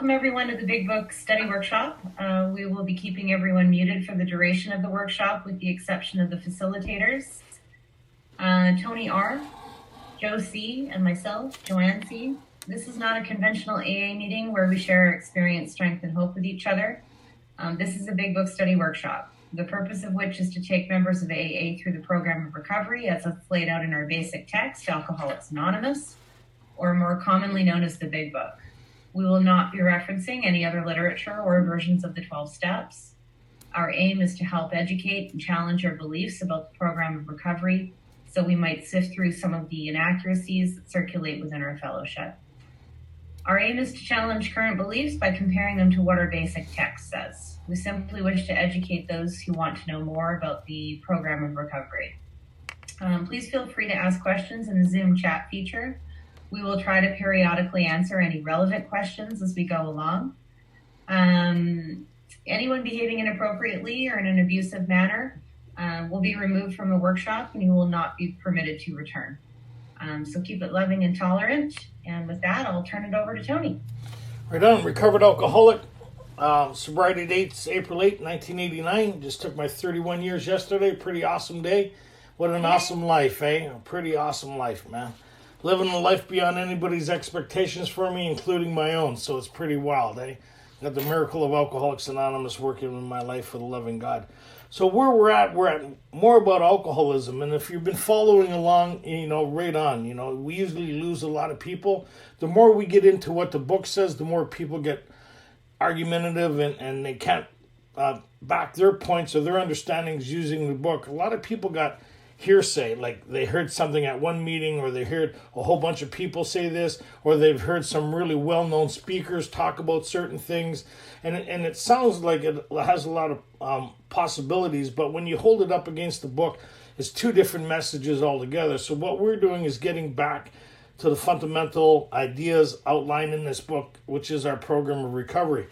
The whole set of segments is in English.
Welcome everyone to the Big Book Study Workshop. We will be keeping everyone muted for the duration of the workshop with the exception of the facilitators, Tony.R, Joe C, and myself, Joanne C. This is not a conventional AA meeting where we share our experience, strength, and hope with each other. This is a Big Book Study Workshop, the purpose of which is to take members of AA through the program of recovery as it's laid out in our basic text, Alcoholics Anonymous, or more commonly known as the Big Book. We will not be referencing any other literature or versions of the 12 steps. Our aim is to help educate and challenge our beliefs about the program of recovery so we might sift through some of the inaccuracies that circulate within our fellowship. Our aim is to challenge current beliefs by comparing them to what our basic text says. We simply wish to educate those who want to know more about the program of recovery. Please feel free to ask questions in the Zoom chat feature. We will try to periodically answer any relevant questions as we go along. Anyone behaving inappropriately or in an abusive manner will be removed from the workshop and you will not be permitted to return. So keep it loving and tolerant. And with that, I'll turn it over to Tony. Right on. Recovered alcoholic. Sobriety date's April 8, 1989. Just took my 31 years yesterday. Pretty awesome day. What an awesome life, eh? A pretty awesome life, man. Living a life beyond anybody's expectations for me, including my own. So it's pretty wild, eh? Got the miracle of Alcoholics Anonymous working in my life for the loving God. So where we're at more about alcoholism. And if you've been following along, right on. We usually lose a lot of people. The more we get into what the book says, the more people get argumentative and they can't back their points or their understandings using the book. A lot of people got hearsay, like they heard something at one meeting, or they heard a whole bunch of people say this, or they've heard some really well-known speakers talk about certain things, and it sounds like it has a lot of possibilities, but when you hold it up against the book, it's two different messages altogether. So what we're doing is getting back to the fundamental ideas outlined in this book, which is our program of recovery,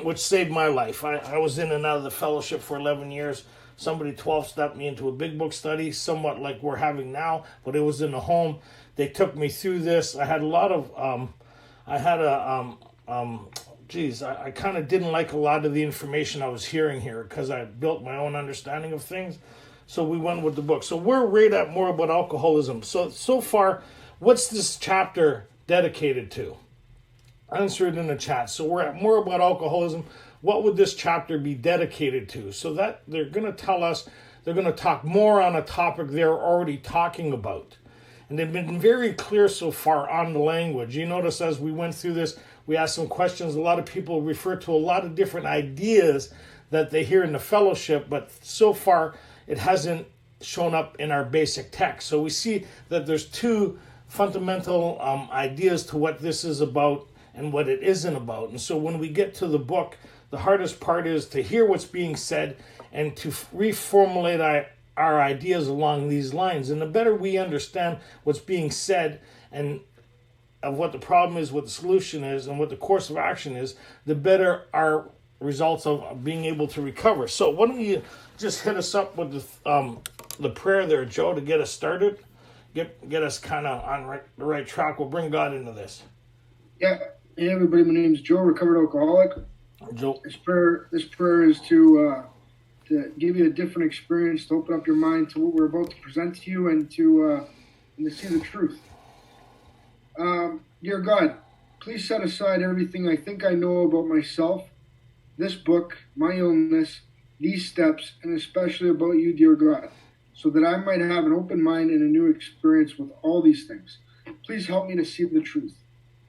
which saved my life. I was in and out of the fellowship for 11 years. Somebody 12-stepped me into a big book study, somewhat like we're having now, but it was in the home. They took me through this. I had a lot of, I kind of didn't like a lot of the information I was hearing here because I built my own understanding of things. So we went with the book. So we're right at more about alcoholism. So far, what's this chapter dedicated to? Answer it in the chat. So we're at more about alcoholism. What would this chapter be dedicated to? So that they're going to tell us, they're going to talk more on a topic they're already talking about. And they've been very clear so far on the language. You notice as we went through this, we asked some questions. A lot of people refer to a lot of different ideas that they hear in the fellowship, but so far it hasn't shown up in our basic text. So we see that there's two fundamental ideas to what this is about and what it isn't about. And so when we get to the book, the hardest part is to hear what's being said and to reformulate our ideas along these lines. And the better we understand what's being said and of what the problem is, what the solution is, and what the course of action is, the better our results of being able to recover. So why don't you just hit us up with the prayer there, Joe, to get us started, get us kind of on the right track. We'll bring God into this. Yeah. Hey everybody, my name is Joe, recovered alcoholic. Joe. This prayer is to give you a different experience, to open up your mind to what we're about to present to you, and to see the truth. Dear God, please set aside everything I think I know about myself, this book, my illness, these steps, and especially about you, dear God, so that I might have an open mind and a new experience with all these things. Please help me to see the truth.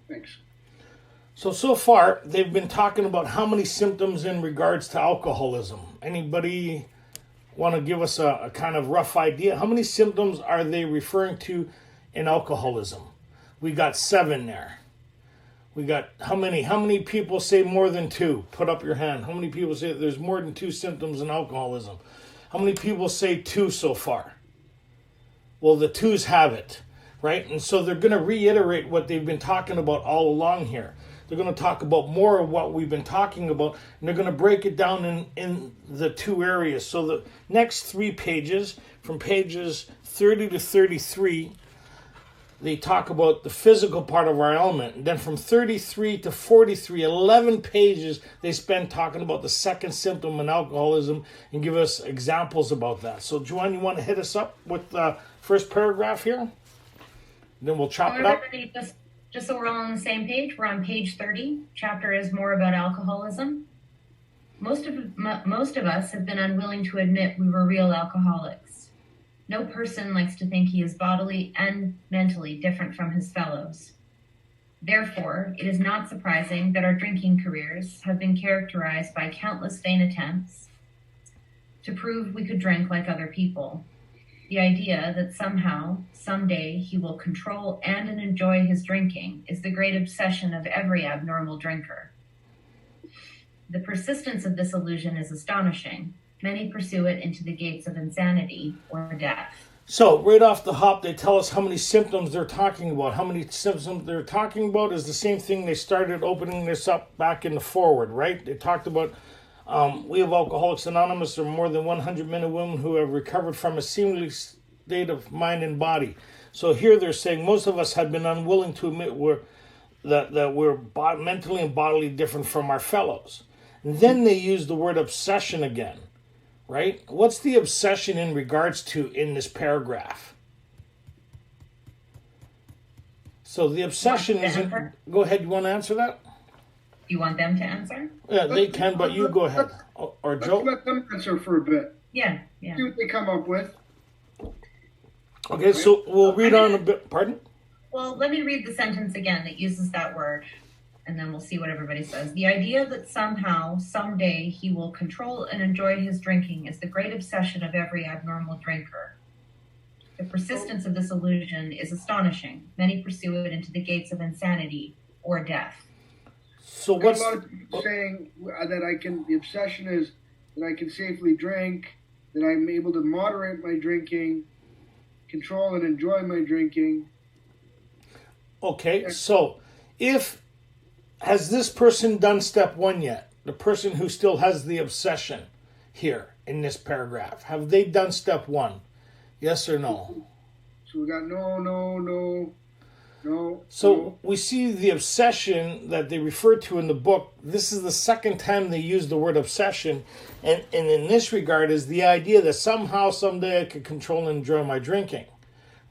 Thanks. So far, they've been talking about how many symptoms in regards to alcoholism. Anybody want to give us a kind of rough idea? How many symptoms are they referring to in alcoholism? We got 7 there. We got how many? How many people say more than 2? Put up your hand. How many people say there's more than 2 symptoms in alcoholism? How many people say 2 so far? Well, the 2s have it, right? And so they're going to reiterate what they've been talking about all along here. They're going to talk about more of what we've been talking about, and they're going to break it down in the 2 areas. So the next 3 pages, from pages 30 to 33, they talk about the physical part of our ailment. And then from 33 to 43, 11 pages, they spend talking about the second symptom in alcoholism and give us examples about that. So, Joanne, you want to hit us up with the first paragraph here? Then we'll chop it up. Just so we're all on the same page, we're on page 30. Chapter is more about alcoholism. Most of us have been unwilling to admit we were real alcoholics. No person likes to think he is bodily and mentally different from his fellows. Therefore, it is not surprising that our drinking careers have been characterized by countless vain attempts to prove we could drink like other people. The idea that somehow, someday, he will control and enjoy his drinking is the great obsession of every abnormal drinker. The persistence of this illusion is astonishing. Many pursue it into the gates of insanity or death. So, right off the hop, they tell us how many symptoms they're talking about. How many symptoms they're talking about is the same thing they started opening this up back in the forward, right? They talked about we have Alcoholics Anonymous. There are more than 100 men and women who have recovered from a seamless state of mind and body. So here they're saying most of us have been unwilling to admit that we're mentally and bodily different from our fellows. And then they use the word obsession again, right? What's the obsession in regards to in this paragraph? So the obsession isn't... Go ahead, you want to answer that? You want them to answer? Yeah, they can, but you go ahead. Or Joe? Let's let them answer for a bit. Yeah. See what they come up with. Okay, so we'll read on a bit. Pardon? Well, let me read the sentence again that uses that word, and then we'll see what everybody says. The idea that somehow, someday, he will control and enjoy his drinking is the great obsession of every abnormal drinker. The persistence of this illusion is astonishing. Many pursue it into the gates of insanity or death. So what's... A lot of people saying that the obsession is that I can safely drink, that I'm able to moderate my drinking, control and enjoy my drinking. Okay, so has this person done step one yet? The person who still has the obsession here in this paragraph. Have they done step one? Yes or no? So we got no. So we see the obsession that they refer to in the book. This is the second time they use the word obsession. And in this regard is the idea that somehow, someday I could control and enjoy my drinking.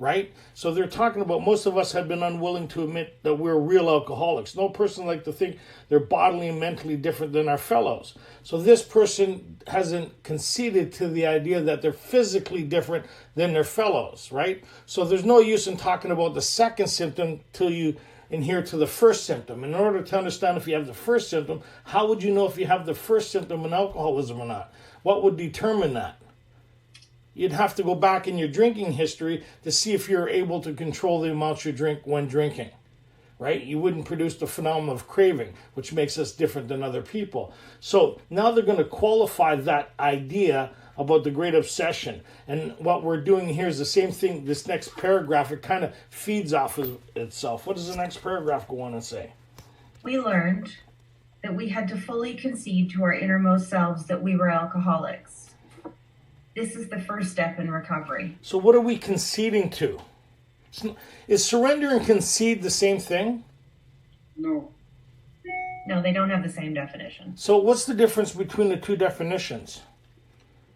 Right? So they're talking about most of us have been unwilling to admit that we're real alcoholics. No person like to think they're bodily and mentally different than our fellows. So this person hasn't conceded to the idea that they're physically different than their fellows, right? So there's no use in talking about the second symptom till you adhere to the first symptom. In order to understand if you have the first symptom, how would you know if you have the first symptom in alcoholism or not? What would determine that? You'd have to go back in your drinking history to see if you're able to control the amounts you drink when drinking, right? You wouldn't produce the phenomenon of craving, which makes us different than other people. So now they're going to qualify that idea about the great obsession. And what we're doing here is the same thing. This next paragraph, it kind of feeds off of itself. What does the next paragraph go on and say? We learned that we had to fully concede to our innermost selves that we were alcoholics. This is the first step in recovery. So what are we conceding to? Is surrender and concede the same thing? No. No, they don't have the same definition. So what's the difference between the two definitions?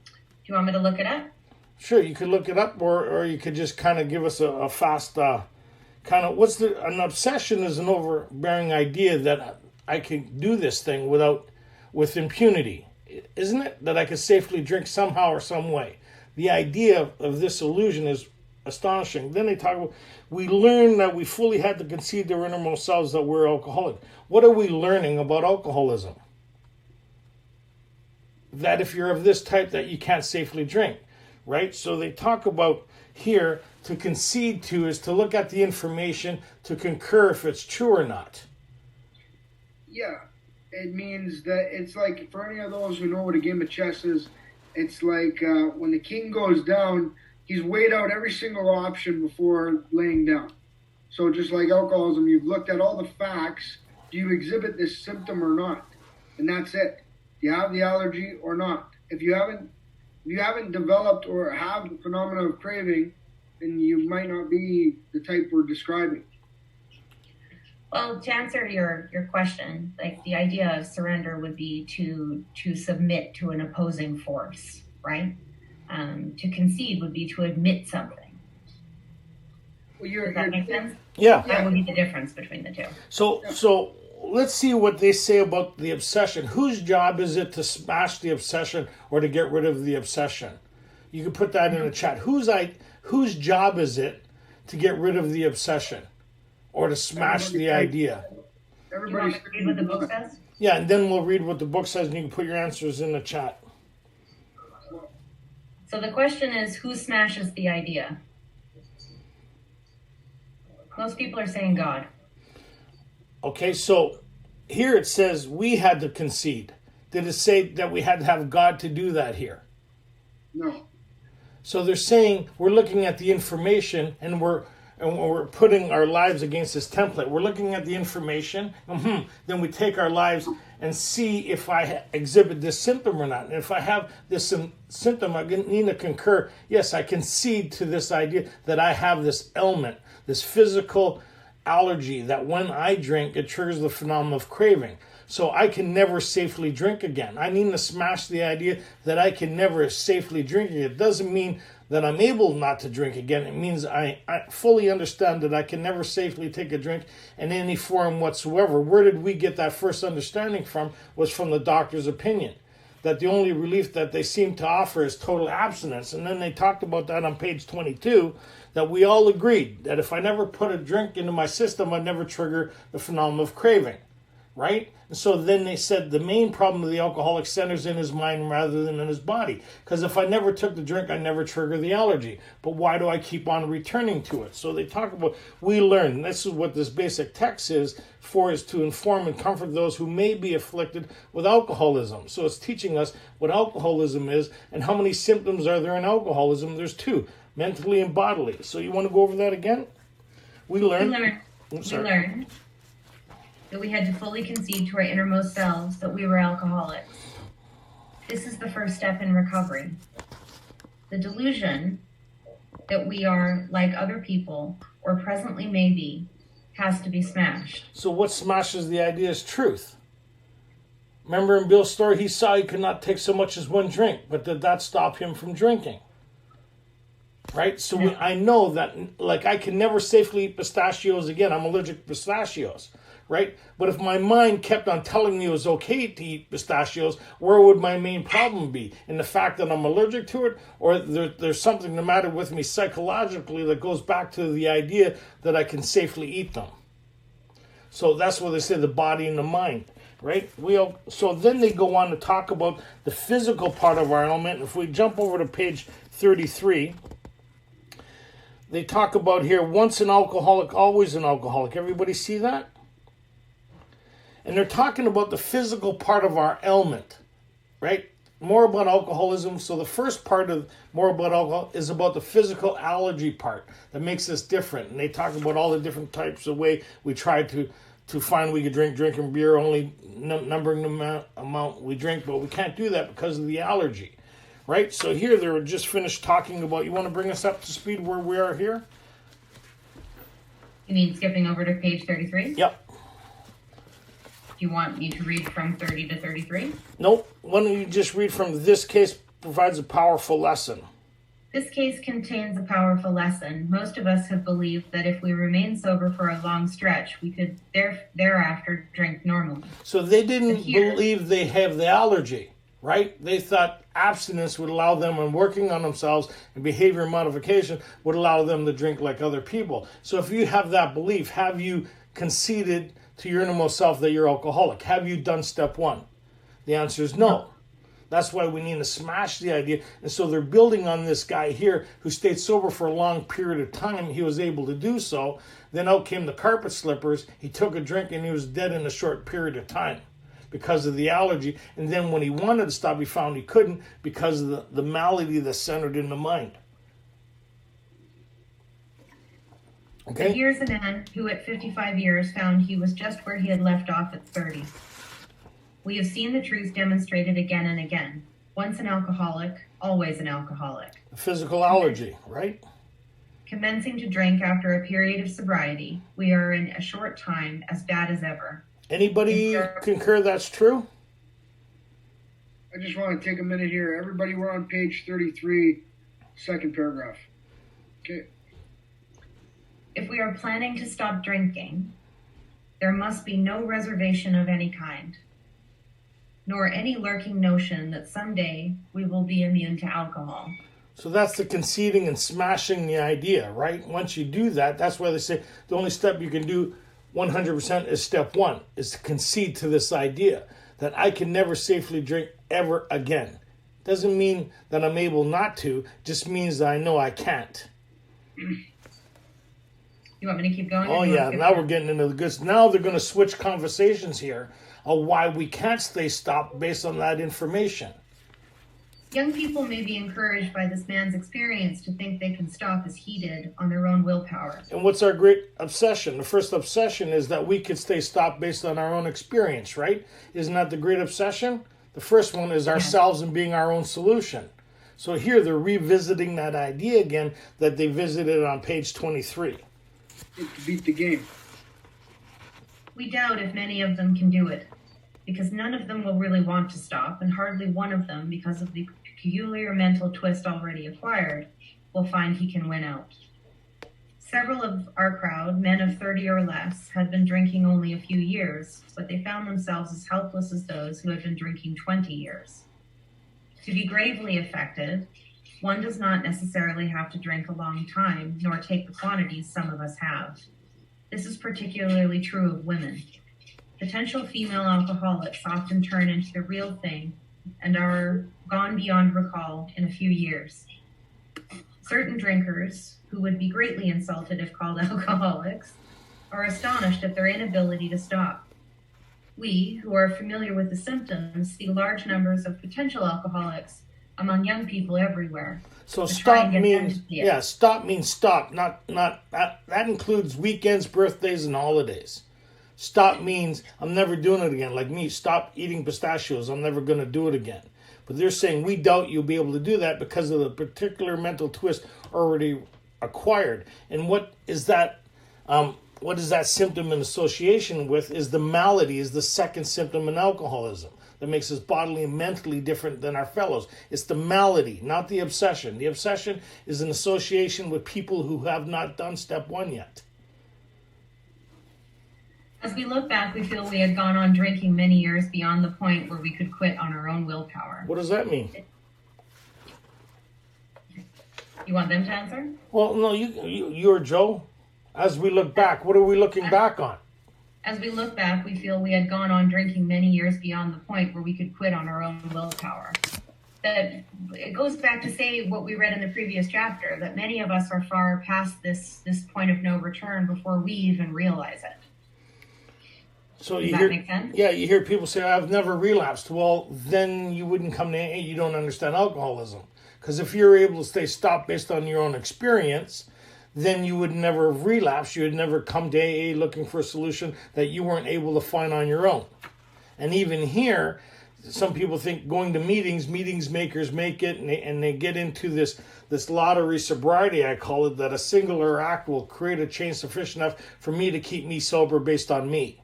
Do you want me to look it up? Sure, you could look it up, or you could just kind of give us a fast an obsession is an overbearing idea that I can do this thing with impunity. Isn't it? That I could safely drink somehow or some way. The idea of this illusion is astonishing. Then they talk about, we learned that we fully had to concede to our innermost selves that we're alcoholic. What are we learning about alcoholism? That if you're of this type that you can't safely drink, right? So they talk about here, to concede to is to look at the information to concur if it's true or not. Yeah. It means that it's like, for any of those who know what a game of chess is, it's like when the king goes down, he's weighed out every single option before laying down. So just like alcoholism, you've looked at all the facts. Do you exhibit this symptom or not? And that's it. Do you have the allergy or not? If you haven't developed or have the phenomenon of craving, and you might not be the type we're describing. Well, to answer your question, like the idea of surrender would be to submit to an opposing force, right? To concede would be to admit something. Well, Does that make sense? Yeah. That would be the difference between the two. So let's see what they say about the obsession. Whose job is it to smash the obsession or to get rid of the obsession? You can put that in the chat. Whose job is it to get rid of the obsession or to smash the idea? Do you want me to read what the book says? Yeah, and then we'll read what the book says, and you can put your answers in the chat. So the question is, who smashes the idea? Most people are saying God. Okay, so here it says we had to concede. Did it say that we had to have God to do that here? No. So they're saying we're looking at the information and we're putting our lives against this template. We're looking at the information, then we take our lives and see if I exhibit this symptom or not. And if I have this symptom, I need to concur, yes, I concede to this idea that I have this ailment, this physical allergy, that when I drink, it triggers the phenomenon of craving. So I can never safely drink again. I need to smash the idea that I can never safely drink again. It doesn't mean that I'm able not to drink again. It means I fully understand that I can never safely take a drink in any form whatsoever. Where did we get that first understanding from? Was from the doctor's opinion, that the only relief that they seem to offer is total abstinence. And then they talked about that on page 22, that we all agreed that if I never put a drink into my system, I'd never trigger the phenomenon of craving, right? And so then they said the main problem of the alcoholic centers in his mind rather than in his body. Because if I never took the drink, I never trigger the allergy. But why do I keep on returning to it? So they talk about, we learn, this is what this basic text is to inform and comfort those who may be afflicted with alcoholism. So it's teaching us what alcoholism is and how many symptoms are there in alcoholism. There's two, mentally and bodily. So you want to go over that again? We learned that we had to fully concede to our innermost selves that we were alcoholics. This is the first step in recovery. The delusion that we are like other people, or presently may be, has to be smashed. So what smashes the idea is truth. Remember in Bill's story, he saw he could not take so much as one drink, but did that stop him from drinking? Right? So I know that, like, I can never safely eat pistachios again. I'm allergic to pistachios. Right? But if my mind kept on telling me it was okay to eat pistachios, where would my main problem be? In the fact that I'm allergic to it, or there's something the matter with me psychologically that goes back to the idea that I can safely eat them. So that's what they say, the body and the mind, right? So then they go on to talk about the physical part of our ailment. If we jump over to page 33, they talk about here, once an alcoholic, always an alcoholic. Everybody see that? And they're talking about the physical part of our ailment, right? More about alcoholism. So the first part of more about alcohol is about the physical allergy part that makes us different. And they talk about all the different types of way we try to find we could drinking beer, only numbering the amount we drink, but we can't do that because of the allergy, right? So here they're just finished talking about, you want to bring us up to speed where we are here? You mean skipping over to page 33? Yep. Do you want me to read from 30 to 33? Nope. Why don't you just read from this case provides a powerful lesson. This case contains a powerful lesson. Most of us have believed that if we remain sober for a long stretch, we could thereafter drink normally. So they didn't believe they have the allergy, right? They thought abstinence would allow them, and working on themselves and behavior modification would allow them to drink like other people. So if you have that belief, have you conceded to your innermost self that you're alcoholic? Have you done step one? The answer is no. That's why we need to smash the idea. And so they're building on this guy here who stayed sober for a long period of time. He was able to do so. Then out came the carpet slippers. He took a drink and he was dead in a short period of time because of the allergy. And then when he wanted to stop, he found he couldn't because of the malady that's centered in the mind. Okay. So here's a man who at 55 years found he was just where he had left off at 30. We have seen the truth demonstrated again and again. Once an alcoholic, always an alcoholic. A physical allergy, right? Commencing to drink after a period of sobriety, we are in a short time as bad as ever. Anybody concur that's true? I just want to take a minute here. Everybody, we're on page 33, second paragraph. Okay. If we are planning to stop drinking, there must be no reservation of any kind, nor any lurking notion that someday we will be immune to alcohol. So that's the conceding and smashing the idea, right? Once you do that, that's why they say the only step you can do 100% is step one, is to concede to this idea that I can never safely drink ever again. Doesn't mean that I'm able not to, just means that I know I can't. You want me to keep going? Oh yeah, now we're getting into the goods. Now they're going to switch conversations here of why we can't stay stopped based on that information. Young people may be encouraged by this man's experience to think they can stop as he did on their own willpower. And what's our great obsession? The first obsession is that we could stay stopped based on our own experience, right? Isn't that the great obsession? The first one is ourselves and being our own solution. So here they're revisiting that idea again that they visited on page 23. To beat the game. We doubt if many of them can do it, because none of them will really want to stop, and hardly one of them, because of the peculiar mental twist already acquired, will find he can win out. Several of our crowd, men of 30 or less, had been drinking only a few years, but they found themselves as helpless as those who had been drinking 20 years. To be gravely affected, one does not necessarily have to drink a long time, nor take the quantities some of us have. This is particularly true of women. Potential female alcoholics often turn into the real thing and are gone beyond recall in a few years. Certain drinkers, who would be greatly insulted if called alcoholics, are astonished at their inability to stop. We, who are familiar with the symptoms, see large numbers of potential alcoholics among young people everywhere. So stop means stop means stop. Not that includes weekends, birthdays, and holidays. Stop means I'm never doing it again. Like me, stop eating pistachios. I'm never going to do it again. But they're saying we doubt you'll be able to do that because of the particular mental twist already acquired. And what is that? What is that symptom in association with? Is the malady? Is the second symptom in alcoholism that makes us bodily and mentally different than our fellows? It's the malady, not the obsession. The obsession is an association with people who have not done step one yet. As we look back, we feel we had gone on drinking many years beyond the point where we could quit on our own willpower. What does that mean? You want them to answer? Well, no, you or Joe. As we look back, what are we looking back on? As we look back, we feel we had gone on drinking many years beyond the point where we could quit on our own willpower. That it goes back to say what we read in the previous chapter, that many of us are far past this point of no return before we even realize it. So Does that make sense? Yeah, you hear people say, I've never relapsed. Well, then you wouldn't come to AA, you don't understand alcoholism. Because if you're able to stay stopped based on your own experience, then you would never have relapsed. You would never come to AA looking for a solution that you weren't able to find on your own. And even here, some people think going to meetings makers make it, and they get into this lottery sobriety, I call it, that a singular act will create a change sufficient enough for me to keep me sober based on me.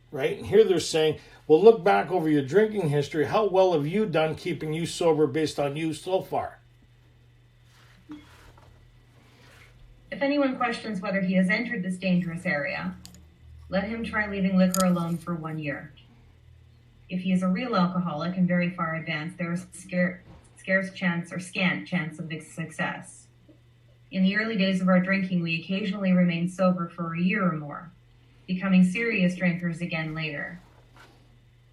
Right? And here they're saying, well, look back over your drinking history. How well have you done keeping you sober based on you so far? If anyone questions whether he has entered this dangerous area, let him try leaving liquor alone for 1 year. If he is a real alcoholic and very far advanced, there is scant chance of success. In the early days of our drinking, we occasionally remained sober for a year or more, becoming serious drinkers again later.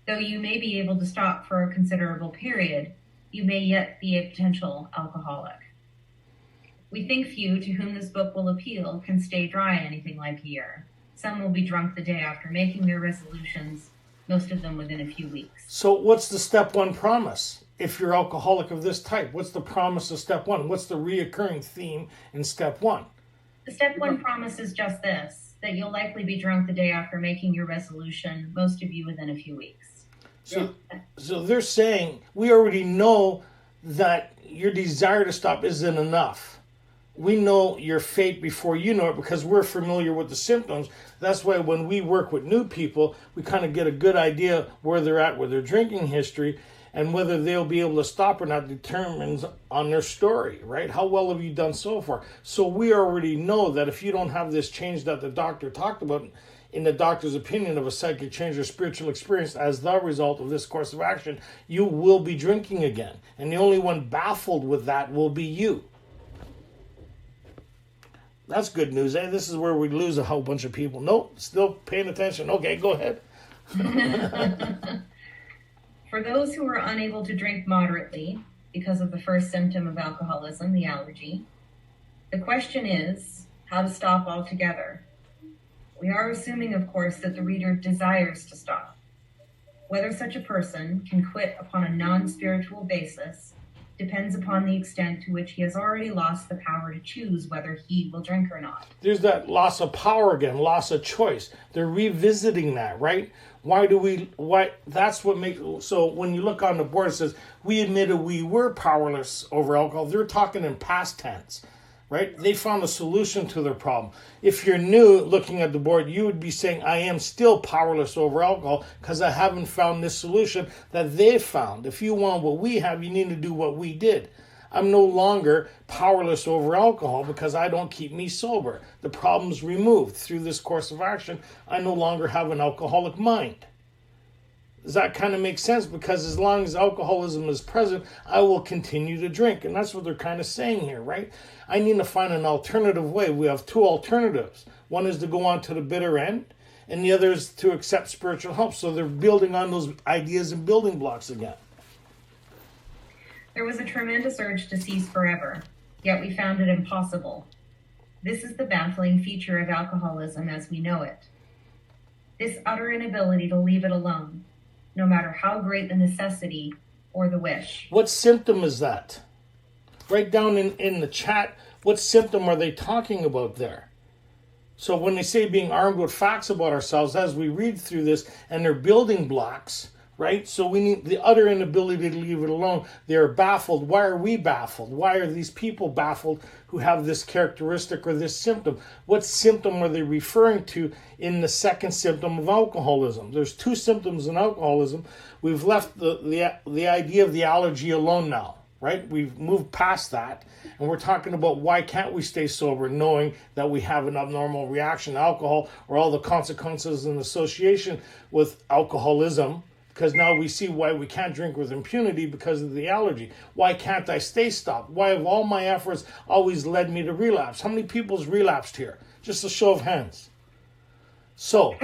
Though you may be able to stop for a considerable period, you may yet be a potential alcoholic. We think few to whom this book will appeal can stay dry anything like a year. Some will be drunk the day after making their resolutions, most of them within a few weeks. So what's the step one promise? If you're alcoholic of this type, what's the promise of step one? What's the reoccurring theme in step one? The step one promise is just this, that you'll likely be drunk the day after making your resolution, most of you within a few weeks. So they're saying, we already know that your desire to stop isn't enough. we know your fate before you know it because we're familiar with the symptoms. That's why when we work with new people, we kind of get a good idea where they're at with their drinking history, and whether they'll be able to stop or not determines on their story, right? How well have you done so far? So we already know that if you don't have this change that the doctor talked about, in the doctor's opinion, of a psychic change or spiritual experience as the result of this course of action, you will be drinking again. And the only one baffled with that will be you. That's good news, eh? This is where we lose a whole bunch of people. Nope, still paying attention. Okay, go ahead. For those who are unable to drink moderately because of the first symptom of alcoholism, the allergy, the question is how to stop altogether. We are assuming, of course, that the reader desires to stop. Whether such a person can quit upon a non-spiritual basis depends upon the extent to which he has already lost the power to choose whether he will drink or not. There's that loss of power again, loss of choice. They're revisiting that, right? That's what makes, so when you look on the board, it says, we admitted we were powerless over alcohol. They're talking in past tense, right? They found a solution to their problem. If you're new looking at the board, you would be saying, I am still powerless over alcohol because I haven't found this solution that they found. If you want what we have, you need to do what we did. I'm no longer powerless over alcohol because I don't keep me sober. The problem's removed through this course of action. I no longer have an alcoholic mind. Does that kind of make sense? Because as long as alcoholism is present, I will continue to drink. And that's what they're kind of saying here, right? I need to find an alternative way. We have two alternatives. One is to go on to the bitter end, and the other is to accept spiritual help. So they're building on those ideas and building blocks again. There was a tremendous urge to cease forever, yet we found it impossible. This is the baffling feature of alcoholism as we know it. This utter inability to leave it alone, no matter how great the necessity or the wish. What symptom is that? Write down in the chat, what symptom are they talking about there? So when they say being armed with facts about ourselves, as we read through this, and they're building blocks, right? So we need the utter inability to leave it alone. They're baffled. Why are we baffled? Why are these people baffled who have this characteristic or this symptom? What symptom are they referring to in the second symptom of alcoholism? There's two symptoms in alcoholism. We've left the idea of the allergy alone now, right? We've moved past that, and we're talking about why can't we stay sober, knowing that we have an abnormal reaction to alcohol or all the consequences in association with alcoholism. Because now we see why we can't drink with impunity because of the allergy. Why can't I stay stopped? Why have all my efforts always led me to relapse? How many people's relapsed here? Just a show of hands. So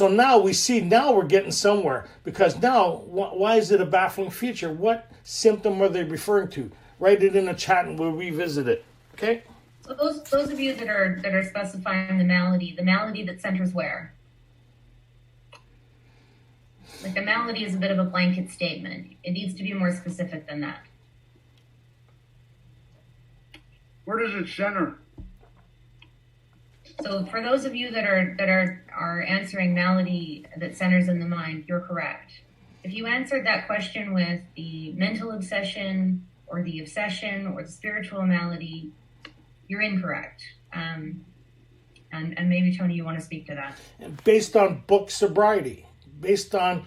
now we see, now we're getting somewhere. Because now, why is it a baffling feature? What symptom are they referring to? Write it in the chat and we'll revisit it. Okay? So those of you that are specifying the malady that centers where? Like the malady is a bit of a blanket statement. It needs to be more specific than that. Where does it center? So for those of you that are answering malady that centers in the mind, you're correct. If you answered that question with the mental obsession or the obsession or the spiritual malady, you're incorrect. And maybe, Tony, you want to speak to that. Based on book sobriety. Based on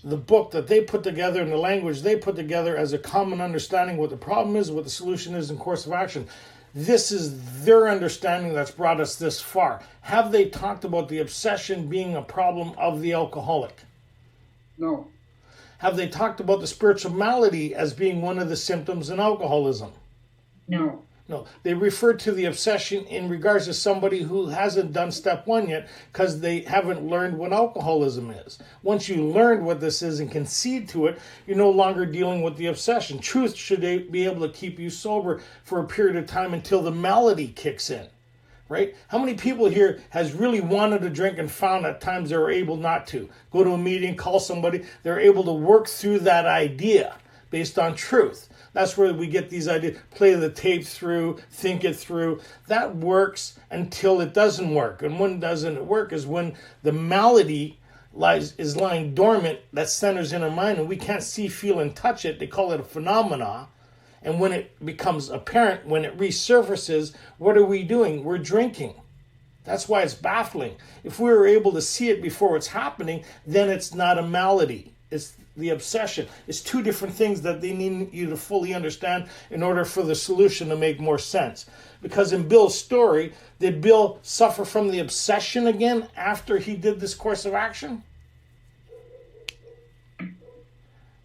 the book that they put together and the language they put together as a common understanding what the problem is, what the solution is, and course of action. This is their understanding that's brought us this far. Have they talked about the obsession being a problem of the alcoholic? No. Have they talked about the spiritual malady as being one of the symptoms in alcoholism? No. No, they refer to the obsession in regards to somebody who hasn't done step one yet because they haven't learned what alcoholism is. Once you learn what this is and concede to it, you're no longer dealing with the obsession. Truth should be able to keep you sober for a period of time until the malady kicks in, right? How many people here has really wanted to drink and found at times they were able not to? Go to a meeting, call somebody, they're able to work through that idea based on truth. That's where we get these ideas, play the tape through, think it through. That works until it doesn't work. And when doesn't it work is when the malady is lying dormant that centers in our mind and we can't see, feel, and touch it. They call it a phenomena. And when it becomes apparent, when it resurfaces, what are we doing? We're drinking. That's why it's baffling. If we were able to see it before it's happening, then it's not a malady. It's the obsession. It's two different things that they need you to fully understand in order for the solution to make more sense. Because in Bill's story, did Bill suffer from the obsession again after he did this course of action?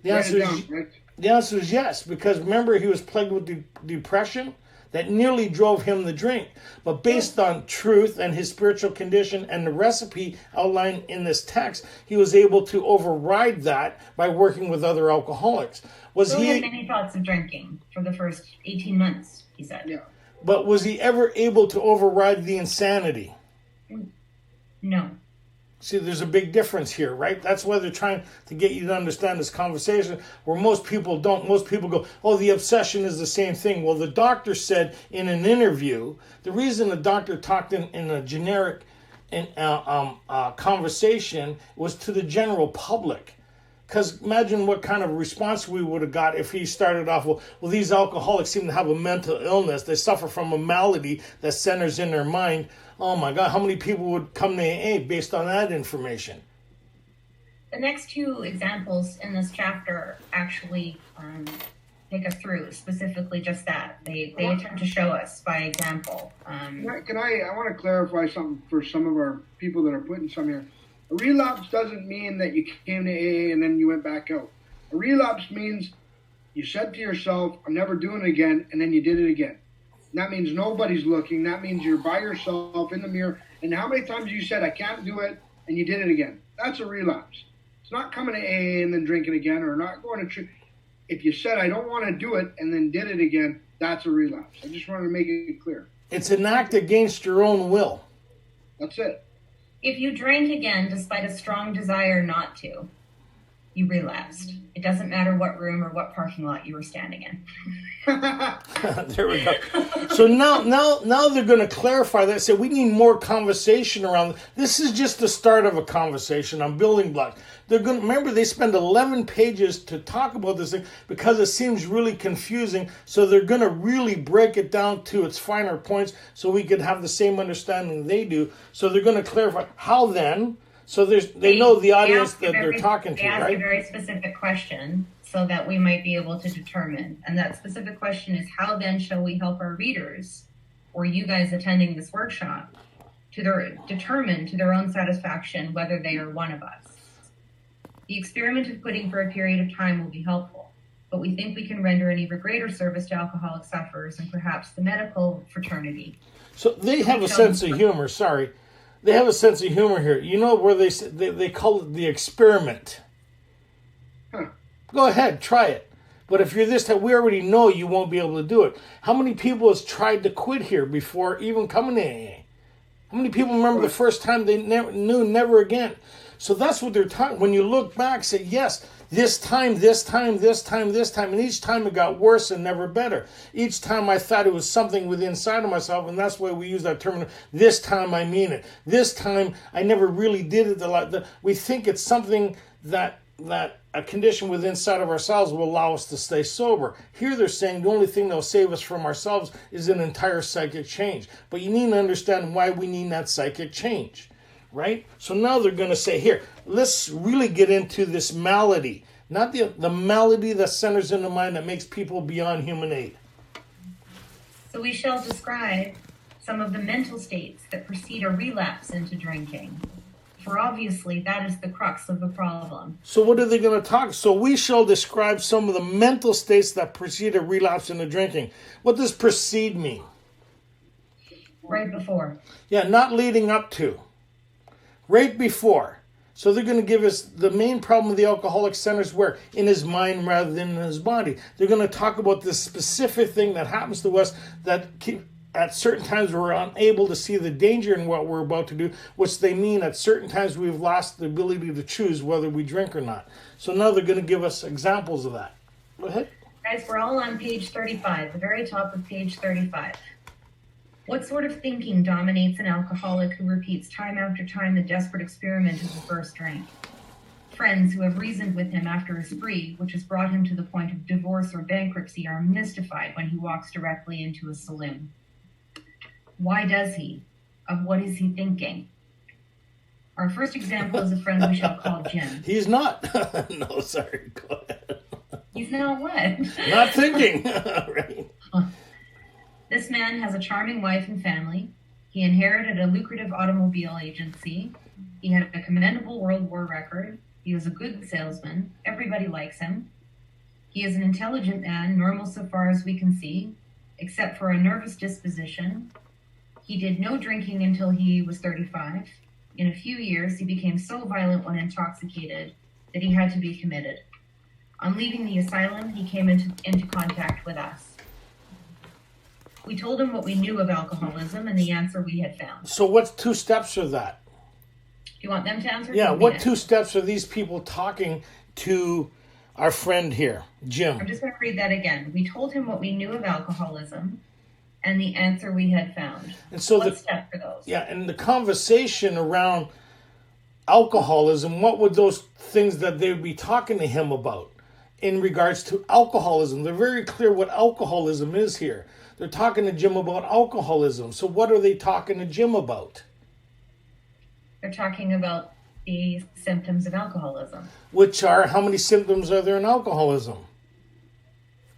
The answer is yes, because remember, he was plagued with depression that nearly drove him to drink. But based on truth and his spiritual condition and the recipe outlined in this text, he was able to override that by working with other alcoholics. He had many thoughts of drinking for the first 18 months, he said. Yeah. But was he ever able to override the insanity? No. See, there's a big difference here, right? That's why they're trying to get you to understand this conversation, where most people don't. Most people go, oh, the obsession is the same thing. Well, the doctor said in an interview, the reason the doctor talked in a generic conversation was to the general public. Because imagine what kind of response we would have got if he started off, well, these alcoholics seem to have a mental illness. They suffer from a malady that centers in their mind. Oh my God, how many people would come to AA based on that information? The next two examples in this chapter actually take us through specifically just that. They attempt to show us by example. I want to clarify something for some of our people that are putting some here. A relapse doesn't mean that you came to AA and then you went back out. A relapse means you said to yourself, I'm never doing it again, and then you did it again. That means nobody's looking. That means you're by yourself in the mirror. And how many times you said, I can't do it, and you did it again? That's a relapse. It's not coming to AA and then drinking again, or not going to... If you said, I don't want to do it, and then did it again, that's a relapse. I just wanted to make it clear. It's an act against your own will. That's it. If you drank again despite a strong desire not to, you relapsed. It doesn't matter what room or what parking lot you were standing in. There we go. So now they're going to clarify that. Say we need more conversation around. This is just the start of a conversation on building blocks. They're going to remember they spend 11 pages to talk about this thing because it seems really confusing. So they're going to really break it down to its finer points so we could have the same understanding they do. So they're going to clarify how then. So they know the audience that they're talking to, right? They ask a very specific question so that we might be able to determine. And that specific question is, how then shall we help our readers or you guys attending this workshop to determine to their own satisfaction whether they are one of us? The experiment of quitting for a period of time will be helpful, but we think we can render an even greater service to alcoholic sufferers and perhaps the medical fraternity. So they have a sense of humor, sorry. They have a sense of humor here. You know where they call it the experiment. Huh. Go ahead, try it. But if you're this type, we already know you won't be able to do it. How many people has tried to quit here before even coming to AA? How many people remember the first time they never again? So that's what they're talking. When you look back, say, yes, this time, and each time it got worse and never better. Each time I thought it was something within inside of myself, and that's why we use that term, this time I mean it. This time I never really did it. We think it's something that a condition within inside of ourselves will allow us to stay sober. Here they're saying the only thing that'll save us from ourselves is an entire psychic change. But you need to understand why we need that psychic change. Right? So now they're going to say, here, let's really get into this malady. Not the malady that centers in the mind that makes people beyond human aid. So we shall describe some of the mental states that precede a relapse into drinking. For obviously, that is the crux of the problem. So what are they going to talk? So we shall describe some of the mental states that precede a relapse into drinking. What does precede mean? Right before. Yeah, not leading up to. Right before. So they're going to give us the main problem of the alcoholic centers where? In his mind rather than in his body. They're going to talk about this specific thing that happens to us that at certain times we're unable to see the danger in what we're about to do, which they mean at certain times we've lost the ability to choose whether we drink or not. So now they're going to give us examples of that. Go ahead. Guys, we're all on page 35, the very top of page 35. What sort of thinking dominates an alcoholic who repeats time after time the desperate experiment of the first drink? Friends who have reasoned with him after a spree, which has brought him to the point of divorce or bankruptcy, are mystified when he walks directly into a saloon. Why does he? Of what is he thinking? Our first example is a friend we shall call Jim. He's not. No, sorry. Go ahead. He's not what? Not thinking. Right. This man has a charming wife and family. He inherited a lucrative automobile agency. He had a commendable World War record. He was a good salesman. Everybody likes him. He is an intelligent man, normal so far as we can see, except for a nervous disposition. He did no drinking until he was 35. In a few years, he became so violent when intoxicated that he had to be committed. On leaving the asylum, he came into contact with us. We told him what we knew of alcoholism and the answer we had found. So what 2 steps are that? Do you want them to answer? Yeah, what 2 steps are these people talking to our friend here, Jim? I'm just going to read that again. We told him what we knew of alcoholism and the answer we had found. And so what step for those? Yeah, and the conversation around alcoholism, what would those things that they would be talking to him about in regards to alcoholism? They're very clear what alcoholism is here. They're talking to Jim about alcoholism. So what are they talking to Jim about? They're talking about the symptoms of alcoholism. Which are, how many symptoms are there in alcoholism?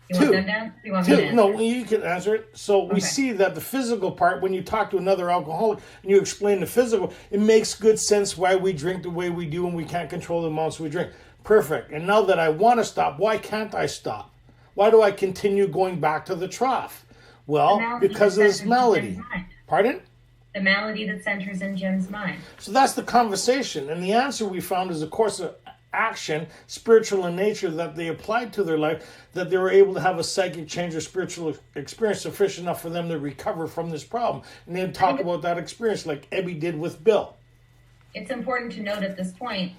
You want them to answer? You want me to answer? No, you can answer it. So we see that the physical part, when you talk to another alcoholic and you explain the physical, it makes good sense why we drink the way we do and we can't control the amounts we drink. Perfect. And now that I want to stop, why can't I stop? Why do I continue going back to the trough? Well, because of this malady. Pardon? The malady that centers in Jim's mind. So that's the conversation. And the answer we found is a course of action, spiritual in nature, that they applied to their life, that they were able to have a psychic change or spiritual experience sufficient enough for them to recover from this problem. And they'd talk about that experience like Ebby did with Bill. It's important to note at this point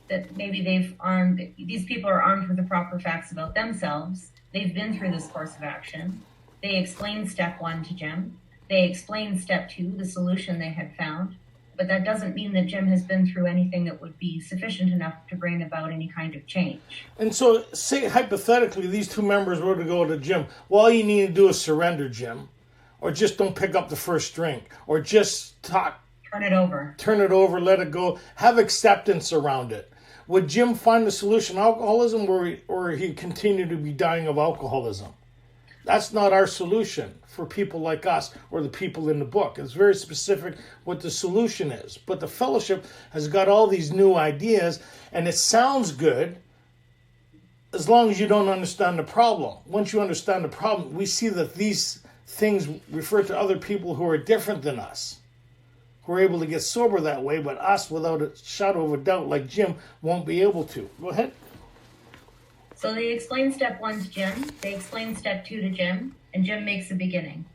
that maybe these people are armed with the proper facts about themselves. They've been through this course of action. They explained step 1 to Jim. They explained step 2, the solution they had found. But that doesn't mean that Jim has been through anything that would be sufficient enough to bring about any kind of change. And so, say hypothetically, these 2 members were to go to Jim. Well, all you need to do is surrender, Jim. Or just don't pick up the first drink. Or just talk. Turn it over. Turn it over, let it go. Have acceptance around it. Would Jim find the solution alcoholism, or he continue to be dying of alcoholism? That's not our solution for people like us or the people in the book. It's very specific what the solution is. But the fellowship has got all these new ideas, and it sounds good as long as you don't understand the problem. Once you understand the problem, we see that these things refer to other people who are different than us, who are able to get sober that way, but us, without a shadow of a doubt, like Jim, won't be able to. Go ahead. So they explain step 1 to Jim, they explain step 2 to Jim, and Jim makes a beginning.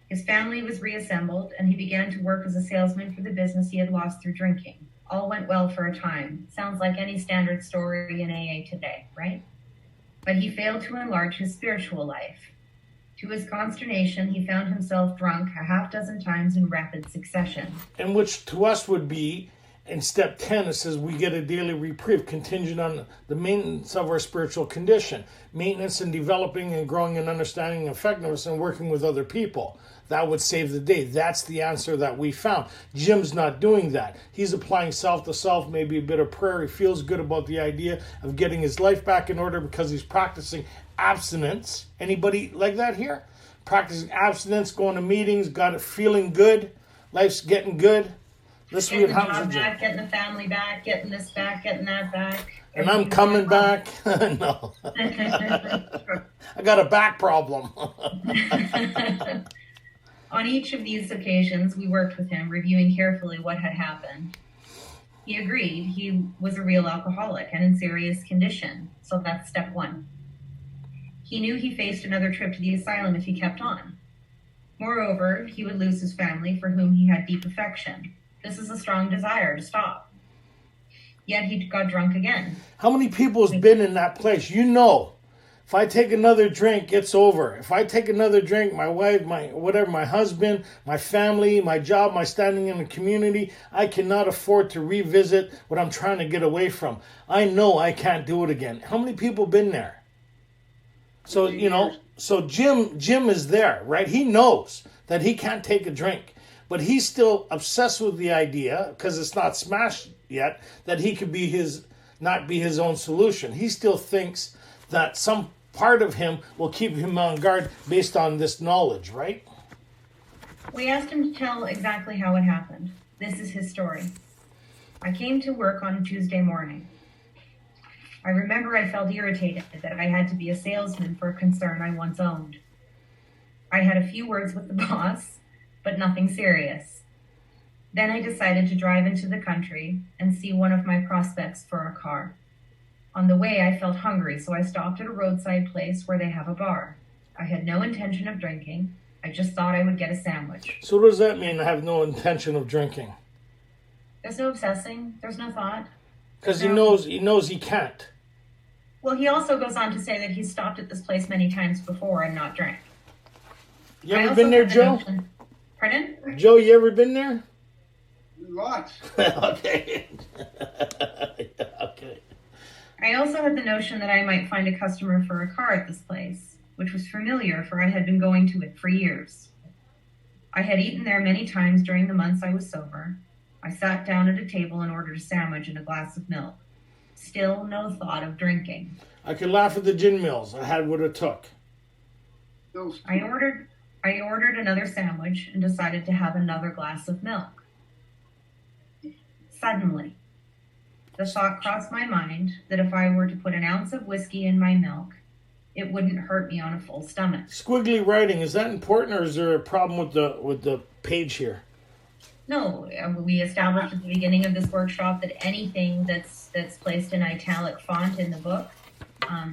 His family was reassembled, and he began to work as a salesman for the business he had lost through drinking. All went well for a time. Sounds like any standard story in AA today, right? But he failed to enlarge his spiritual life. To his consternation, he found himself drunk a half dozen times in rapid succession. And which to us would be, in step 10, it says we get a daily reprieve contingent on the maintenance of our spiritual condition. Maintenance and developing and growing and understanding effectiveness and working with other people. That would save the day. That's the answer that we found. Jim's not doing that. He's applying self to self, maybe a bit of prayer. He feels good about the idea of getting his life back in order because he's practicing abstinence. Anybody like that here? Practicing abstinence, going to meetings, got it feeling good. Life's getting good. This getting the job back, getting the family back, getting this back, getting that back. And I'm coming back. No. I got a back problem. On each of these occasions, we worked with him, reviewing carefully what had happened. He agreed he was a real alcoholic and in serious condition, so that's step 1. He knew he faced another trip to the asylum if he kept on. Moreover, he would lose his family, for whom he had deep affection. This is a strong desire to stop. Yet he got drunk again. How many people has been in that place? You know If I take another drink, it's over. If I take another drink, my wife, my husband, my family, my job, my standing in the community, I cannot afford to revisit what I'm trying to get away from. I know I can't do it again. How many people been there? So, so Jim is there, right? He knows that he can't take a drink, but he's still obsessed with the idea, because it's not smashed yet, that he could not be his own solution. He still thinks that some part of him will keep him on guard based on this knowledge, right? We asked him to tell exactly how it happened. This is his story. I came to work on a Tuesday morning. I remember I felt irritated that I had to be a salesman for a concern I once owned. I had a few words with the boss, but nothing serious. Then I decided to drive into the country and see one of my prospects for a car. On the way, I felt hungry, so I stopped at a roadside place where they have a bar. I had no intention of drinking. I just thought I would get a sandwich. So what does that mean, I have no intention of drinking? There's no obsessing. There's no thought. Because he knows he can't. Well, he also goes on to say that he's stopped at this place many times before and not drank. You ever been there, Joe? Pardon? Joe, you ever been there? Lots. Okay. Okay. I also had the notion that I might find a customer for a car at this place, which was familiar, for I had been going to it for years. I had eaten there many times during the months I was sober. I sat down at a table and ordered a sandwich and a glass of milk. Still no thought of drinking. I could laugh at the gin mills. I had what it took. I ordered another sandwich and decided to have another glass of milk. Suddenly, the thought crossed my mind that if I were to put an ounce of whiskey in my milk, it wouldn't hurt me on a full stomach. Squiggly writing, is that important, or is there a problem with the page here? No, we established at the beginning of this workshop that anything that's placed in italic font in the book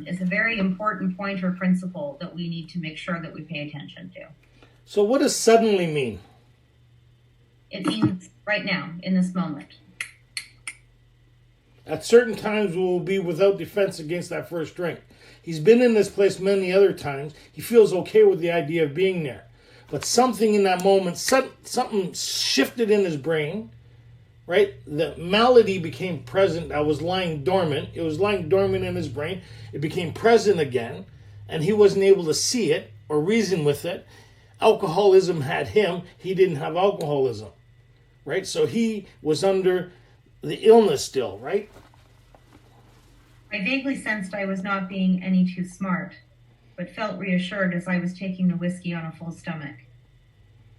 is a very important point or principle that we need to make sure that we pay attention to. So what does suddenly mean? It means right now, in this moment. At certain times we will be without defense against that first drink. He's been in this place many other times. He feels okay with the idea of being there. But something in that moment, something shifted in his brain, right? The malady became present. I was lying dormant. It was lying dormant in his brain. It became present again, and he wasn't able to see it or reason with it. Alcoholism had him. He didn't have alcoholism, right? So he was under the illness still, right? I vaguely sensed I was not being any too smart, but felt reassured as I was taking the whiskey on a full stomach.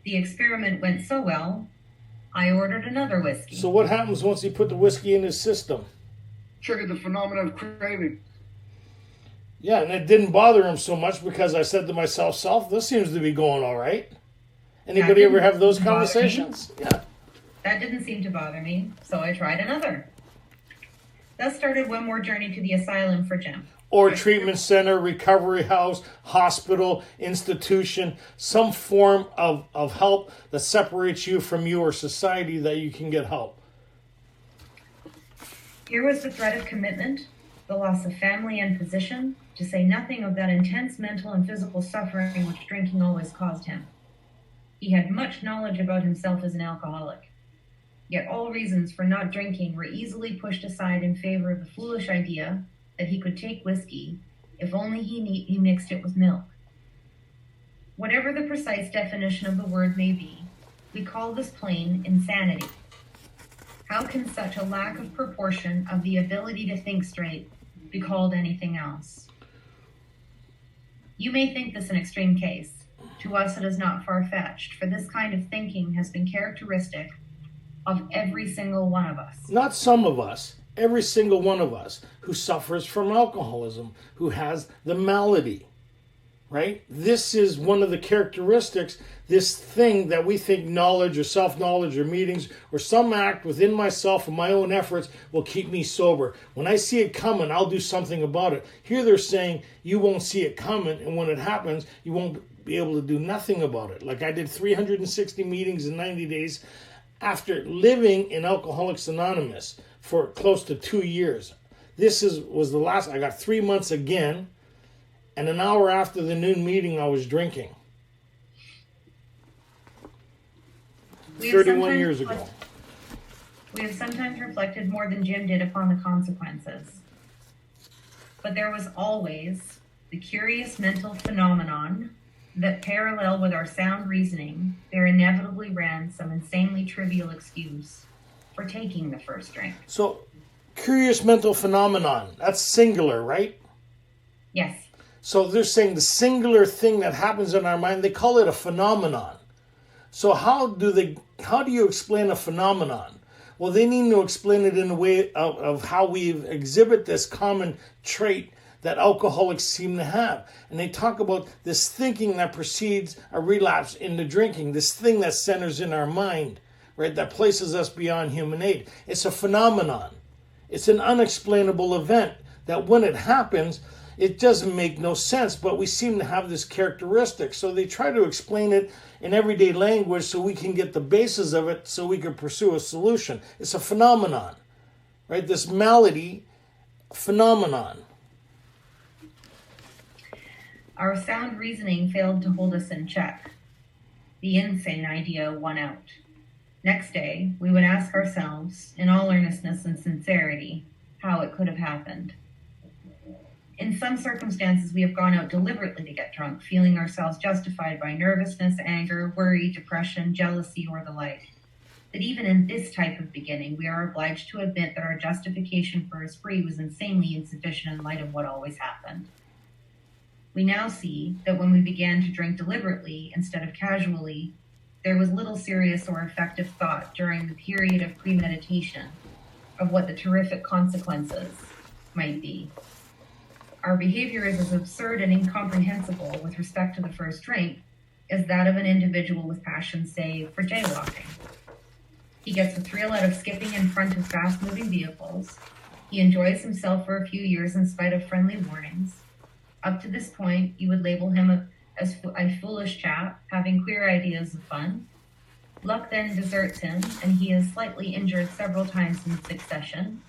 The experiment went so well, I ordered another whiskey. So what happens once he put the whiskey in his system? Triggered the phenomenon of craving. Yeah, and it didn't bother him so much because I said to myself, this seems to be going all right. Anybody ever have those conversations? Yeah. That didn't seem to bother me, so I tried another. Thus started one more journey to the asylum for Jim. Or treatment center, recovery house, hospital, institution, some form of help that separates you from you or society that you can get help. Here was the threat of commitment, the loss of family and position, to say nothing of that intense mental and physical suffering which drinking always caused him. He had much knowledge about himself as an alcoholic. Yet all reasons for not drinking were easily pushed aside in favor of the foolish idea that he could take whiskey if only he mixed it with milk. Whatever the precise definition of the word may be, we call this plain insanity. How can such a lack of proportion of the ability to think straight be called anything else? You may think this an extreme case. To us it is not far-fetched, for this kind of thinking has been characteristic of every single one of us. Not some of us, every single one of us who suffers from alcoholism, who has the malady, right? This is one of the characteristics, this thing that we think knowledge or self-knowledge or meetings or some act within myself and my own efforts will keep me sober. When I see it coming, I'll do something about it. Here they're saying you won't see it coming, and when it happens, you won't be able to do nothing about it. Like I did 360 meetings in 90 days after living in Alcoholics Anonymous for close to 2 years. This was the last. I got 3 months again, and an hour after the noon meeting, I was drinking. 31 years ago. We have sometimes reflected more than Jim did upon the consequences. But there was always the curious mental phenomenon that, parallel with our sound reasoning, there inevitably ran some insanely trivial excuse for taking the first drink. So, curious mental phenomenon, that's singular, right? Yes. So they're saying the singular thing that happens in our mind, they call it a phenomenon. So how do you explain a phenomenon? Well, they need to explain it in a way of how we exhibit this common trait that alcoholics seem to have. And they talk about this thinking that precedes a relapse into drinking, this thing that centers in our mind, right, that places us beyond human aid. It's a phenomenon. It's an unexplainable event that when it happens, it doesn't make no sense, but we seem to have this characteristic. So they try to explain it in everyday language so we can get the basis of it so we can pursue a solution. It's a phenomenon, right? This malady phenomenon. Our sound reasoning failed to hold us in check. The insane idea won out. Next day, we would ask ourselves, in all earnestness and sincerity, how it could have happened. In some circumstances, we have gone out deliberately to get drunk, feeling ourselves justified by nervousness, anger, worry, depression, jealousy, or the like. But even in this type of beginning, we are obliged to admit that our justification for a spree was insanely insufficient in light of what always happened. We now see that when we began to drink deliberately instead of casually, there was little serious or effective thought during the period of premeditation of what the terrific consequences might be. Our behavior is as absurd and incomprehensible with respect to the first drink as that of an individual with passion, say, for jaywalking. He gets a thrill out of skipping in front of fast-moving vehicles. He enjoys himself for a few years in spite of friendly warnings. Up to this point, you would label him as a foolish chap, having queer ideas of fun. Luck then deserts him, and he is slightly injured several times in succession.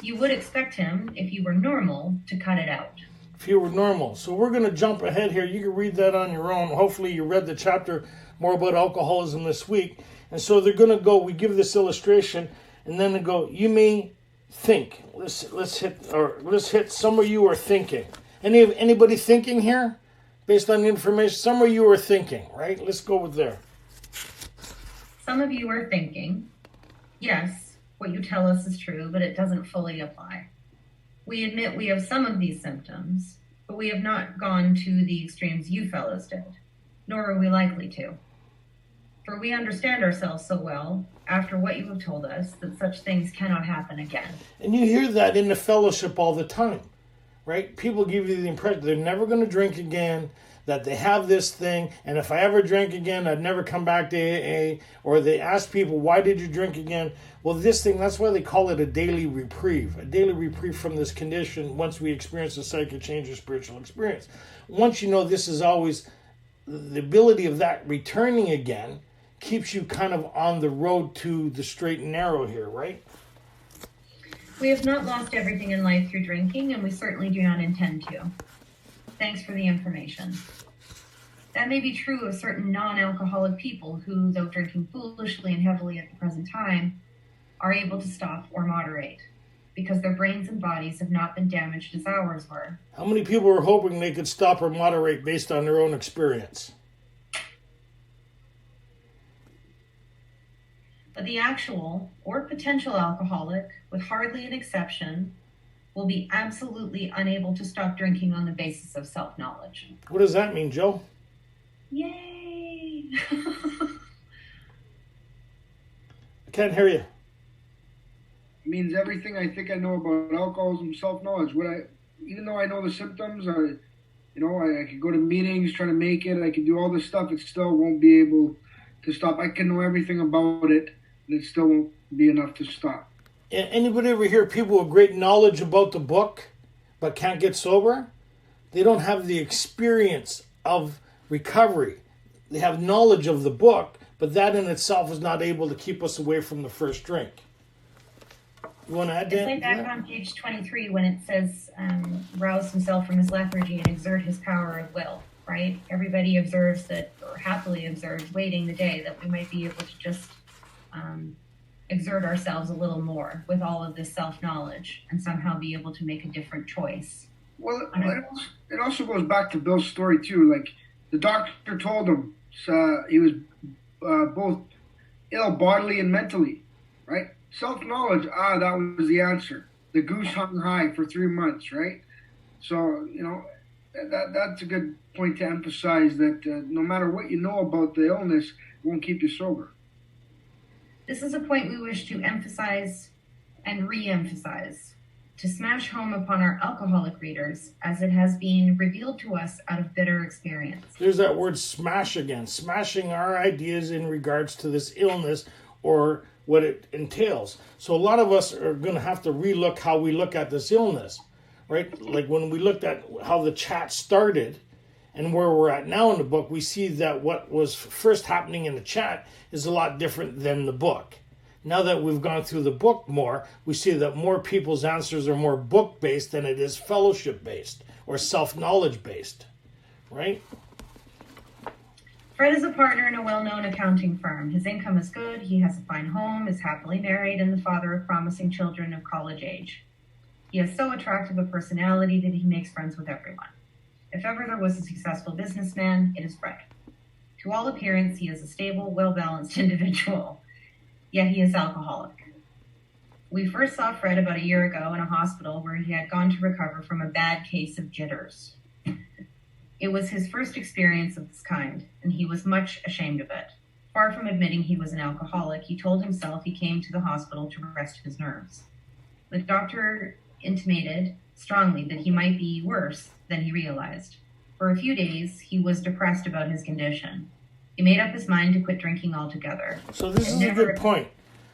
You would expect him, if you were normal, to cut it out. If you were normal. So we're going to jump ahead here. You can read that on your own. Hopefully you read the chapter more about alcoholism this week. And so they're going to go, we give this illustration, and then they go, you may think. Let's hit some of you are thinking. Anybody thinking here? Based on the information, some of you are thinking, right? Let's go with there. Some of you are thinking, yes, what you tell us is true, but it doesn't fully apply. We admit we have some of these symptoms, but we have not gone to the extremes you fellows did, nor are we likely to. For we understand ourselves so well, after what you have told us, that such things cannot happen again. And you hear that in the fellowship all the time, right? People give you the impression they're never going to drink again, that they have this thing, and if I ever drank again, I'd never come back to AA. Or they ask people, why did you drink again? Well, this thing, that's why they call it a daily reprieve from this condition once we experience a psychic change or spiritual experience. Once you know this is always, the ability of that returning again keeps you kind of on the road to the straight and narrow here, right? We have not lost everything in life through drinking, and we certainly do not intend to. Thanks for the information. That may be true of certain non-alcoholic people who, though drinking foolishly and heavily at the present time, are able to stop or moderate, because their brains and bodies have not been damaged as ours were. How many people are hoping they could stop or moderate based on their own experience? But the actual or potential alcoholic, with hardly an exception, will be absolutely unable to stop drinking on the basis of self-knowledge. What does that mean, Joe? Yay! I can't hear you. It means everything I think I know about alcoholism, self-knowledge. Even though I know the symptoms, I could go to meetings, try to make it, I could do all this stuff, it still won't be able to stop. I can know everything about it, and it still won't be enough to stop. Anybody ever hear people with great knowledge about the book but can't get sober? They don't have the experience of recovery. They have knowledge of the book, but that in itself is not able to keep us away from the first drink. You want to add It's that? like back on page 23 when it says, rouse himself from his lethargy and exert his power of will, right? Everybody observes that, or happily observes, waiting the day that we might be able to just exert ourselves a little more with all of this self-knowledge and somehow be able to make a different choice. Well, it also goes back to Bill's story too. Like the doctor told him he was both ill bodily and mentally, right? Self-knowledge, that was the answer. The goose hung high for 3 months, right? So, that's a good point to emphasize that no matter what you know about the illness, it won't keep you sober. This is a point we wish to emphasize and re-emphasize, to smash home upon our alcoholic readers, as it has been revealed to us out of bitter experience. There's that word smash again, smashing our ideas in regards to this illness or what it entails. So a lot of us are going to have to relook how we look at this illness, right? Like when we looked at how the chat started and where we're at now in the book, we see that what was first happening in the chat is a lot different than the book. Now that we've gone through the book more, we see that more people's answers are more book-based than it is fellowship-based or self-knowledge-based, right? Fred is a partner in a well-known accounting firm. His income is good, he has a fine home, is happily married, and the father of promising children of college age. He has so attractive a personality that he makes friends with everyone. If ever there was a successful businessman, it is Fred. To all appearance, he is a stable, well-balanced individual, yet he is alcoholic. We first saw Fred about a year ago in a hospital where he had gone to recover from a bad case of jitters. It was his first experience of this kind, and he was much ashamed of it. Far from admitting he was an alcoholic, he told himself he came to the hospital to rest his nerves. The doctor intimated strongly that he might be worse than he realized. For a few days, he was depressed about his condition. He made up his mind to quit drinking altogether. So this is a good point.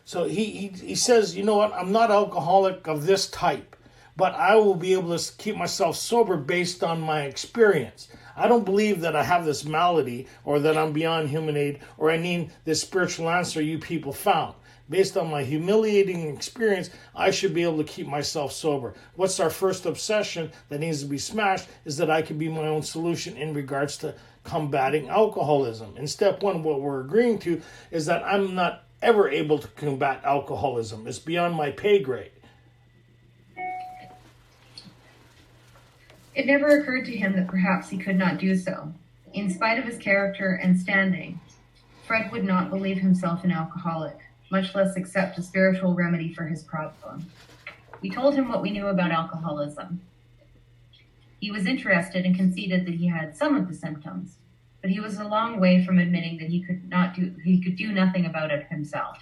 So he says, you know what, I'm not alcoholic of this type, but I will be able to keep myself sober based on my experience. I don't believe that I have this malady or that I'm beyond human aid or I need this spiritual answer you people found. Based on my humiliating experience, I should be able to keep myself sober. What's our first obsession that needs to be smashed is that I can be my own solution in regards to combating alcoholism. In step one, what we're agreeing to is that I'm not ever able to combat alcoholism. It's beyond my pay grade. It never occurred to him that perhaps he could not do so. In spite of his character and standing, Fred would not believe himself an alcoholic, much less accept a spiritual remedy for his problem. We told him what we knew about alcoholism. He was interested and conceded that he had some of the symptoms, but he was a long way from admitting that he could do nothing about it himself.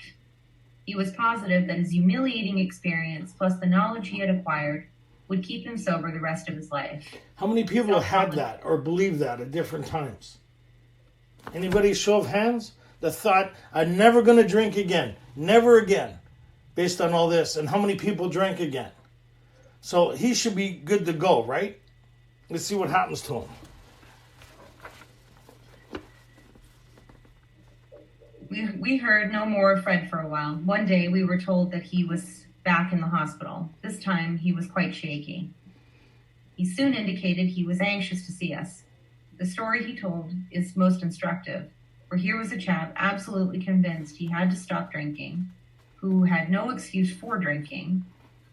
He was positive that his humiliating experience plus the knowledge he had acquired would keep him sober the rest of his life. How many people had that or believe that at different times? Anybody show of hands that thought, I'm never going to drink again, never again, based on all this? And how many people drank again? So he should be good to go, right? Let's see what happens to him. We heard no more of Fred for a while. One day we were told that he was back in the hospital. This time he was quite shaky. He soon indicated he was anxious to see us. The story he told is most instructive, for here was a chap absolutely convinced he had to stop drinking, who had no excuse for drinking,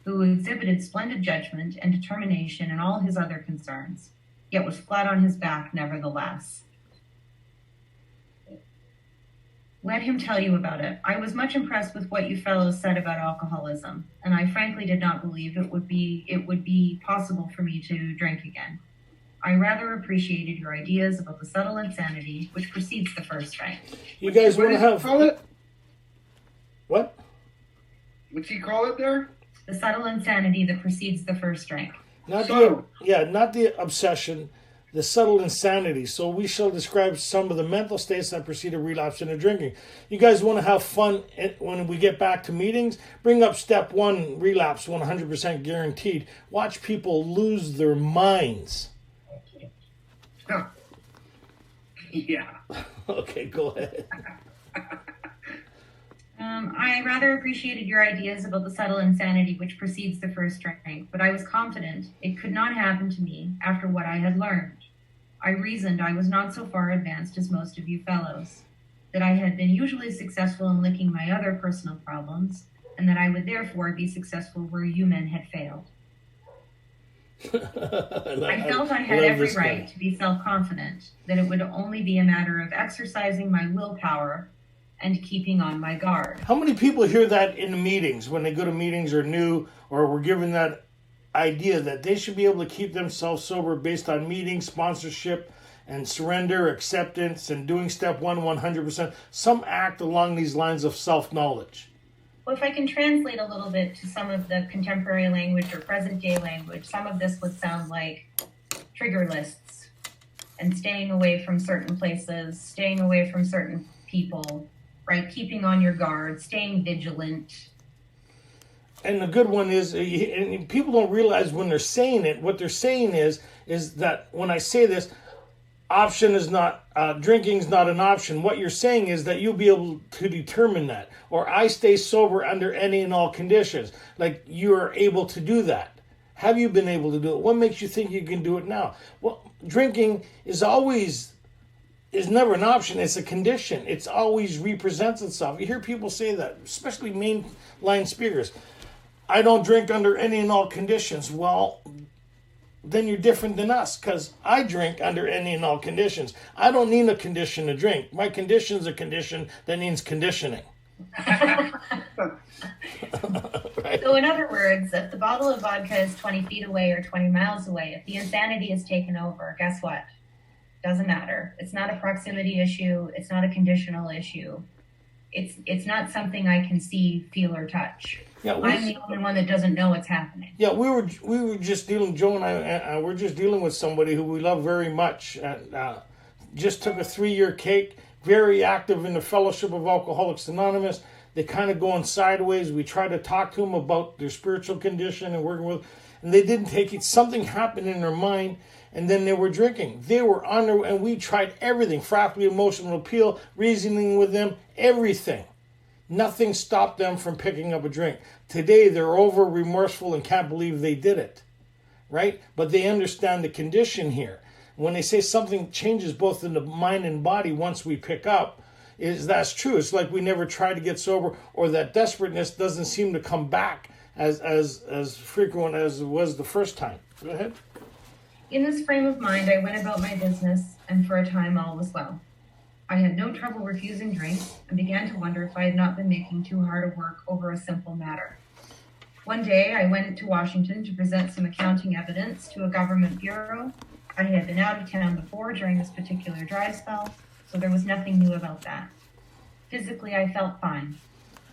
who exhibited splendid judgment and determination in all his other concerns, yet was flat on his back nevertheless. Let him tell you about it. I was much impressed with what you fellows said about alcoholism, and I frankly did not believe it would be possible for me to drink again. I rather appreciated your ideas about the subtle insanity which precedes the first drink. You guys want to have... Call it? What? What's he call it there? The subtle insanity that precedes the first drink. Not the obsession, the subtle insanity. So we shall describe some of the mental states that precede a relapse into drinking. You guys want to have fun when we get back to meetings? Bring up step 1, relapse, 100% guaranteed. Watch people lose their minds. Yeah. Okay, go ahead. I rather appreciated your ideas about the subtle insanity which precedes the first drink, but I was confident it could not happen to me after what I had learned. I reasoned I was not so far advanced as most of you fellows, that I had been usually successful in licking my other personal problems, and that I would therefore be successful where you men had failed. I felt I had every right to be self-confident, that it would only be a matter of exercising my willpower and keeping on my guard. How many people hear that in the meetings when they go to meetings or new, or were given that idea that they should be able to keep themselves sober based on meeting, sponsorship, and surrender, acceptance, and doing step 100%. Some act along these lines of self-knowledge. Well, if I can translate a little bit to some of the contemporary language or present-day language, some of this would sound like trigger lists and staying away from certain places, staying away from certain people, right? Keeping on your guard, staying vigilant. And the good one is, and people don't realize when they're saying it, what they're saying is that when I say this, option is not, drinking is not an option. What you're saying is that you'll be able to determine that. Or I stay sober under any and all conditions. Like you are able to do that. Have you been able to do it? What makes you think you can do it now? Well, drinking is never an option. It's a condition. It's always represents itself. You hear people say that, especially mainline speakers. I don't drink under any and all conditions. Well, then you're different than us, because I drink under any and all conditions. I don't need a condition to drink. My condition's a condition that needs conditioning. Right? So in other words, if the bottle of vodka is 20 feet away or 20 miles away, if the insanity is taken over, guess what? Doesn't matter. It's not a proximity issue. It's not a conditional issue. It's not something I can see, feel, or touch. Yeah, I'm the only one that doesn't know what's happening. Yeah, we were just dealing, Joe and I, we're just dealing with somebody who we love very much. Just took a 3-year cake, very active in the Fellowship of Alcoholics Anonymous. They kind of going sideways. We tried to talk to them about their spiritual condition and working with, and they didn't take it. Something happened in their mind, and then they were drinking. They were on their, and we tried everything, fractally emotional appeal, reasoning with them, everything. Nothing stopped them from picking up a drink. Today, they're over remorseful and can't believe they did it, right? But they understand the condition here. When they say something changes both in the mind and body once we pick up, that's true. It's like we never tried to get sober, or that desperateness doesn't seem to come back as frequent as it was the first time. Go ahead. In this frame of mind, I went about my business, and for a time all was well. I had no trouble refusing drink and began to wonder if I had not been making too hard a work over a simple matter. One day I went to Washington to present some accounting evidence to a government bureau. I had been out of town before during this particular dry spell, so there was nothing new about that. Physically, I felt fine.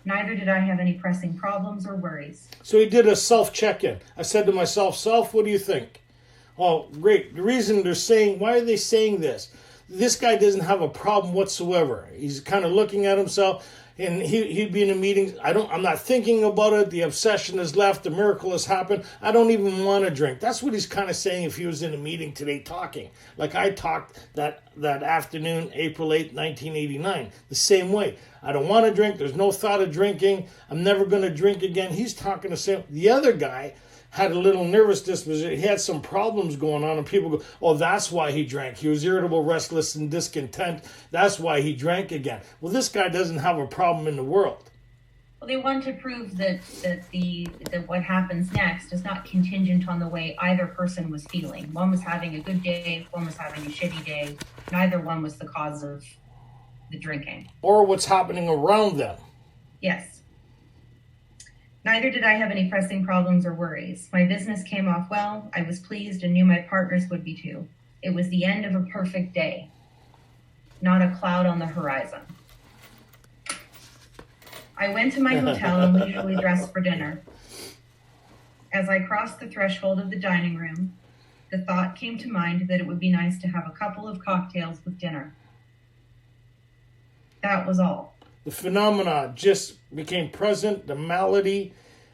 Neither did I have any pressing problems or worries. So he did a self-check-in. I said to myself, Self, what do you think? Oh, great. The reason they're saying, why are they saying this? This guy doesn't have a problem whatsoever. He's kind of looking at himself, and he'd be in a meeting. I'm not thinking about it. The obsession has left. The miracle has happened. I don't even want to drink. That's what he's kind of saying if he was in a meeting today talking. Like I talked that afternoon, April 8th, 1989. The same way. I don't want to drink. There's no thought of drinking. I'm never going to drink again. He's talking the same. The other guy had a little nervous disposition. He had some problems going on, and people go, oh, that's why he drank. He was irritable, restless, and discontent. That's why he drank again. Well, this guy doesn't have a problem in the world. Well, they want to prove that what happens next is not contingent on the way either person was feeling. One was having a good day, one was having a shitty day. Neither one was the cause of the drinking. Or what's happening around them. Yes. Neither did I have any pressing problems or worries. My business came off well. I was pleased and knew my partners would be too. It was the end of a perfect day, not a cloud on the horizon. I went to my hotel and leisurely dressed for dinner. As I crossed the threshold of the dining room, the thought came to mind that it would be nice to have a couple of cocktails with dinner. That was all. The phenomena just became present, the malady,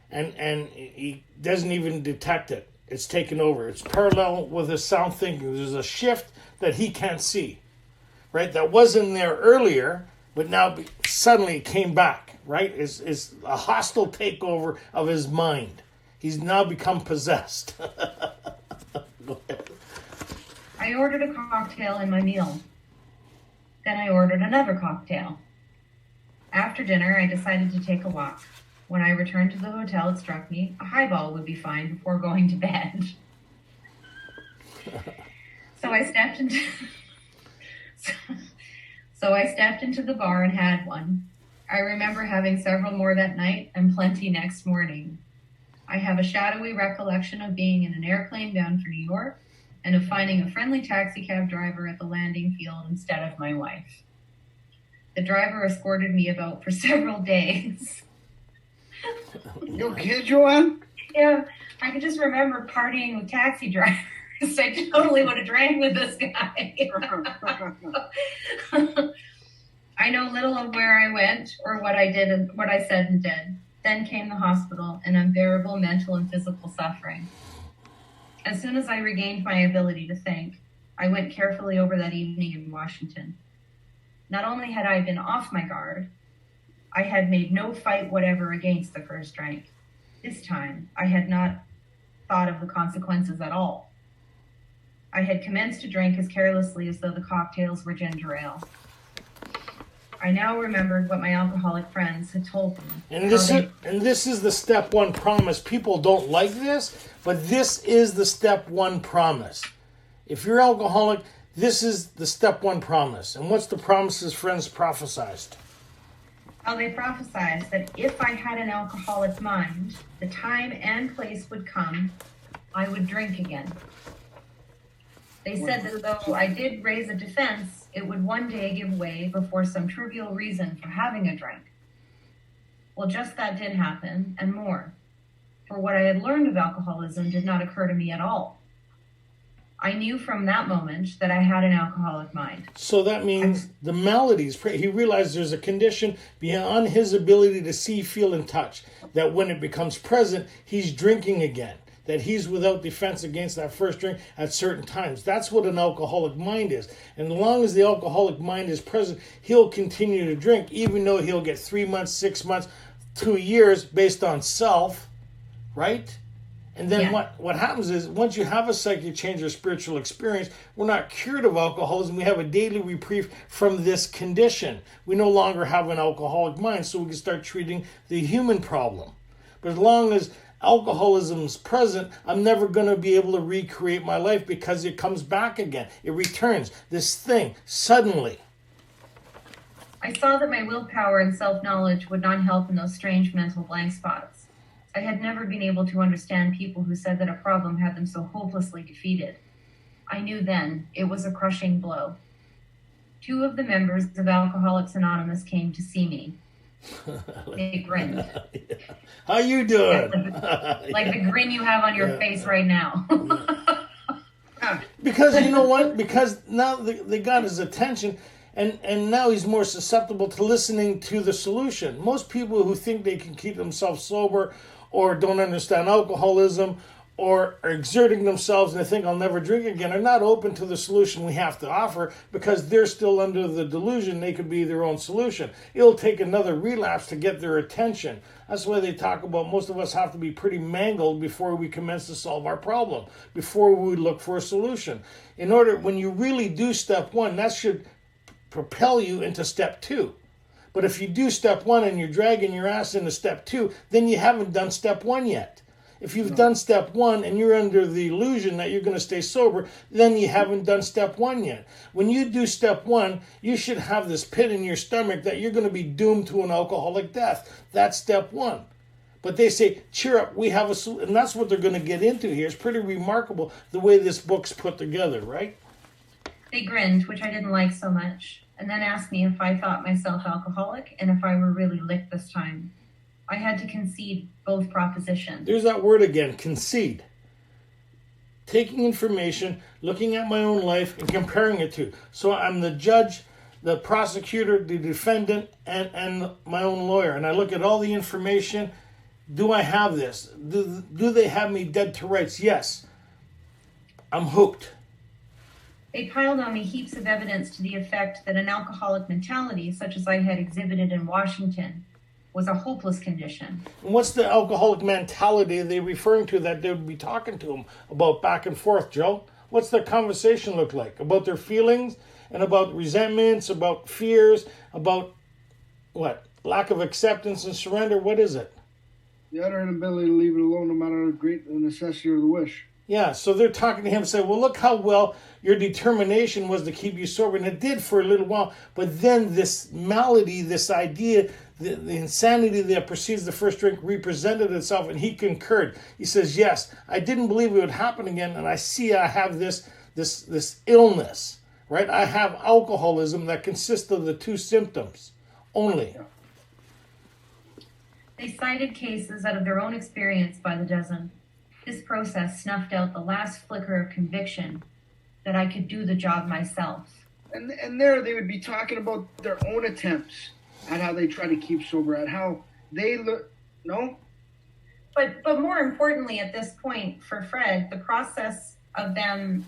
and he doesn't even detect it. It's taken over. It's parallel with his sound thinking. There's a shift that he can't see, right? That wasn't there earlier, but now suddenly it came back, right? Is a hostile takeover of his mind. He's now become possessed. Go ahead. I ordered a cocktail in my meal. Then I ordered another cocktail. After dinner, I decided to take a walk. When I returned to the hotel, it struck me a highball would be fine before going to bed. So I stepped into the bar and had one. I remember having several more that night and plenty next morning. I have a shadowy recollection of being in an airplane bound for New York and of finding a friendly taxi cab driver at the landing field instead of my wife. The driver escorted me about for several days. You okay, Joanne? Yeah, I can just remember partying with taxi drivers. I totally would have drank with this guy. I know little of where I went or what I did and what I said and did. Then came the hospital and unbearable mental and physical suffering. As soon as I regained my ability to think, I went carefully over that evening in Washington. Not only had I been off my guard, I had made no fight whatever against the first drink. This time, I had not thought of the consequences at all. I had commenced to drink as carelessly as though the cocktails were ginger ale. I now remembered what my alcoholic friends had told me. And this is the step one promise. People don't like this, but this is the step one promise. If you're alcoholic, this is the step one promise. And what's the promise his friends prophesied? How they prophesied that if I had an alcoholic mind, the time and place would come, I would drink again. They said that though I did raise a defense, it would one day give way before some trivial reason for having a drink. Well, just that did happen, and more. For what I had learned of alcoholism did not occur to me at all. I knew from that moment that I had an alcoholic mind. So that means the maladies, he realized there's a condition beyond his ability to see, feel, and touch, that when it becomes present, he's drinking again, that he's without defense against that first drink at certain times. That's what an alcoholic mind is. And as long as the alcoholic mind is present, he'll continue to drink, even though he'll get 3 months, 6 months, 2 years based on self, right? And then what happens is, once you have a psychic change or spiritual experience, we're not cured of alcoholism. We have a daily reprieve from this condition. We no longer have an alcoholic mind, so we can start treating the human problem. But as long as alcoholism's present, I'm never going to be able to recreate my life because it comes back again. It returns, this thing, suddenly. I saw that my willpower and self-knowledge would not help in those strange mental blank spots. I had never been able to understand people who said that a problem had them so hopelessly defeated. I knew then it was a crushing blow. 2 of the members of Alcoholics Anonymous came to see me. They grinned. How you doing? Like the grin you have on your face right now. Because you know what? Because now they got his attention, and now he's more susceptible to listening to the solution. Most people who think they can keep themselves sober or don't understand alcoholism or are exerting themselves and they think I'll never drink again are not open to the solution we have to offer, because they're still under the delusion they could be their own solution. It'll take another relapse to get their attention. That's why they talk about most of us have to be pretty mangled before we commence to solve our problem, before we look for a solution. In order, when you really do step one, that should propel you into step 2. But if you do step 1 and you're dragging your ass into step 2, then you haven't done step 1 yet. If you've done step 1 and you're under the illusion that you're going to stay sober, then you haven't done step 1 yet. When you do step 1, you should have this pit in your stomach that you're going to be doomed to an alcoholic death. That's step 1. But they say, cheer up, we have a solution. And that's what they're going to get into here. It's pretty remarkable the way this book's put together, right? They grinned, which I didn't like so much, and then asked me if I thought myself alcoholic and if I were really licked this time. I had to concede both propositions. There's that word again, concede. Taking information, looking at my own life, and comparing it to. So I'm the judge, the prosecutor, the defendant, and my own lawyer. And I look at all the information. Do I have this? Do they have me dead to rights? Yes. I'm hooked. They piled on me heaps of evidence to the effect that an alcoholic mentality, such as I had exhibited in Washington, was a hopeless condition. And what's the alcoholic mentality they referring to that they would be talking to them about back and forth, Joe? What's their conversation look like? About their feelings and about resentments, about fears, about what? Lack of acceptance and surrender? What is it? The utter inability to leave it alone no matter how great the necessity or the wish. Yeah, so they're talking to him and say, well, look how well your determination was to keep you sober. And it did for a little while. But then this malady, this idea, the insanity that precedes the first drink represented itself, and he concurred. He says, yes, I didn't believe it would happen again, and I see I have this illness, right? I have alcoholism that consists of the two symptoms only. They cited cases out of their own experience by the dozen. This process snuffed out the last flicker of conviction that I could do the job myself. And there they would be talking about their own attempts at how they try to keep sober, at how they look. No? But more importantly, at this point, for Fred, the process of them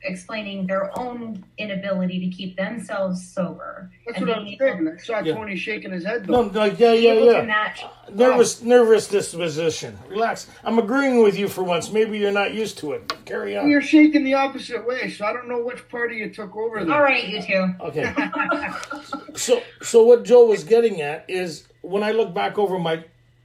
explaining their own inability to keep themselves sober. That's what I was saying. I saw Tony shaking his head, though. No, yeah. Nervous disposition. Relax. I'm agreeing with you for once. Maybe you're not used to it. Carry on. You're shaking the opposite way, so I don't know which party you took over there. All right, you two. Okay. So what Joe was getting at is when I look back over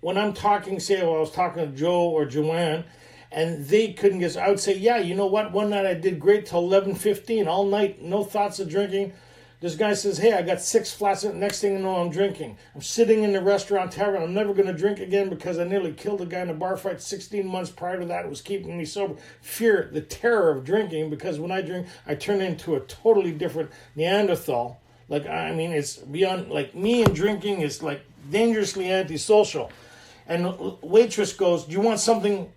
when I'm talking, say, I was talking to Joe or Joanne, and they couldn't guess. I would say, yeah, you know what? One night I did great till 11:15, all night, no thoughts of drinking. This guy says, hey, I got 6 flats. Next thing you know, I'm drinking. I'm sitting in the restaurant tavern. I'm never going to drink again because I nearly killed a guy in a bar fight 16 months prior to that. It was keeping me sober. Fear, the terror of drinking, because when I drink, I turn into a totally different Neanderthal. Like, I mean, it's beyond, like, me and drinking is, like, dangerously antisocial. And the waitress goes, do you want something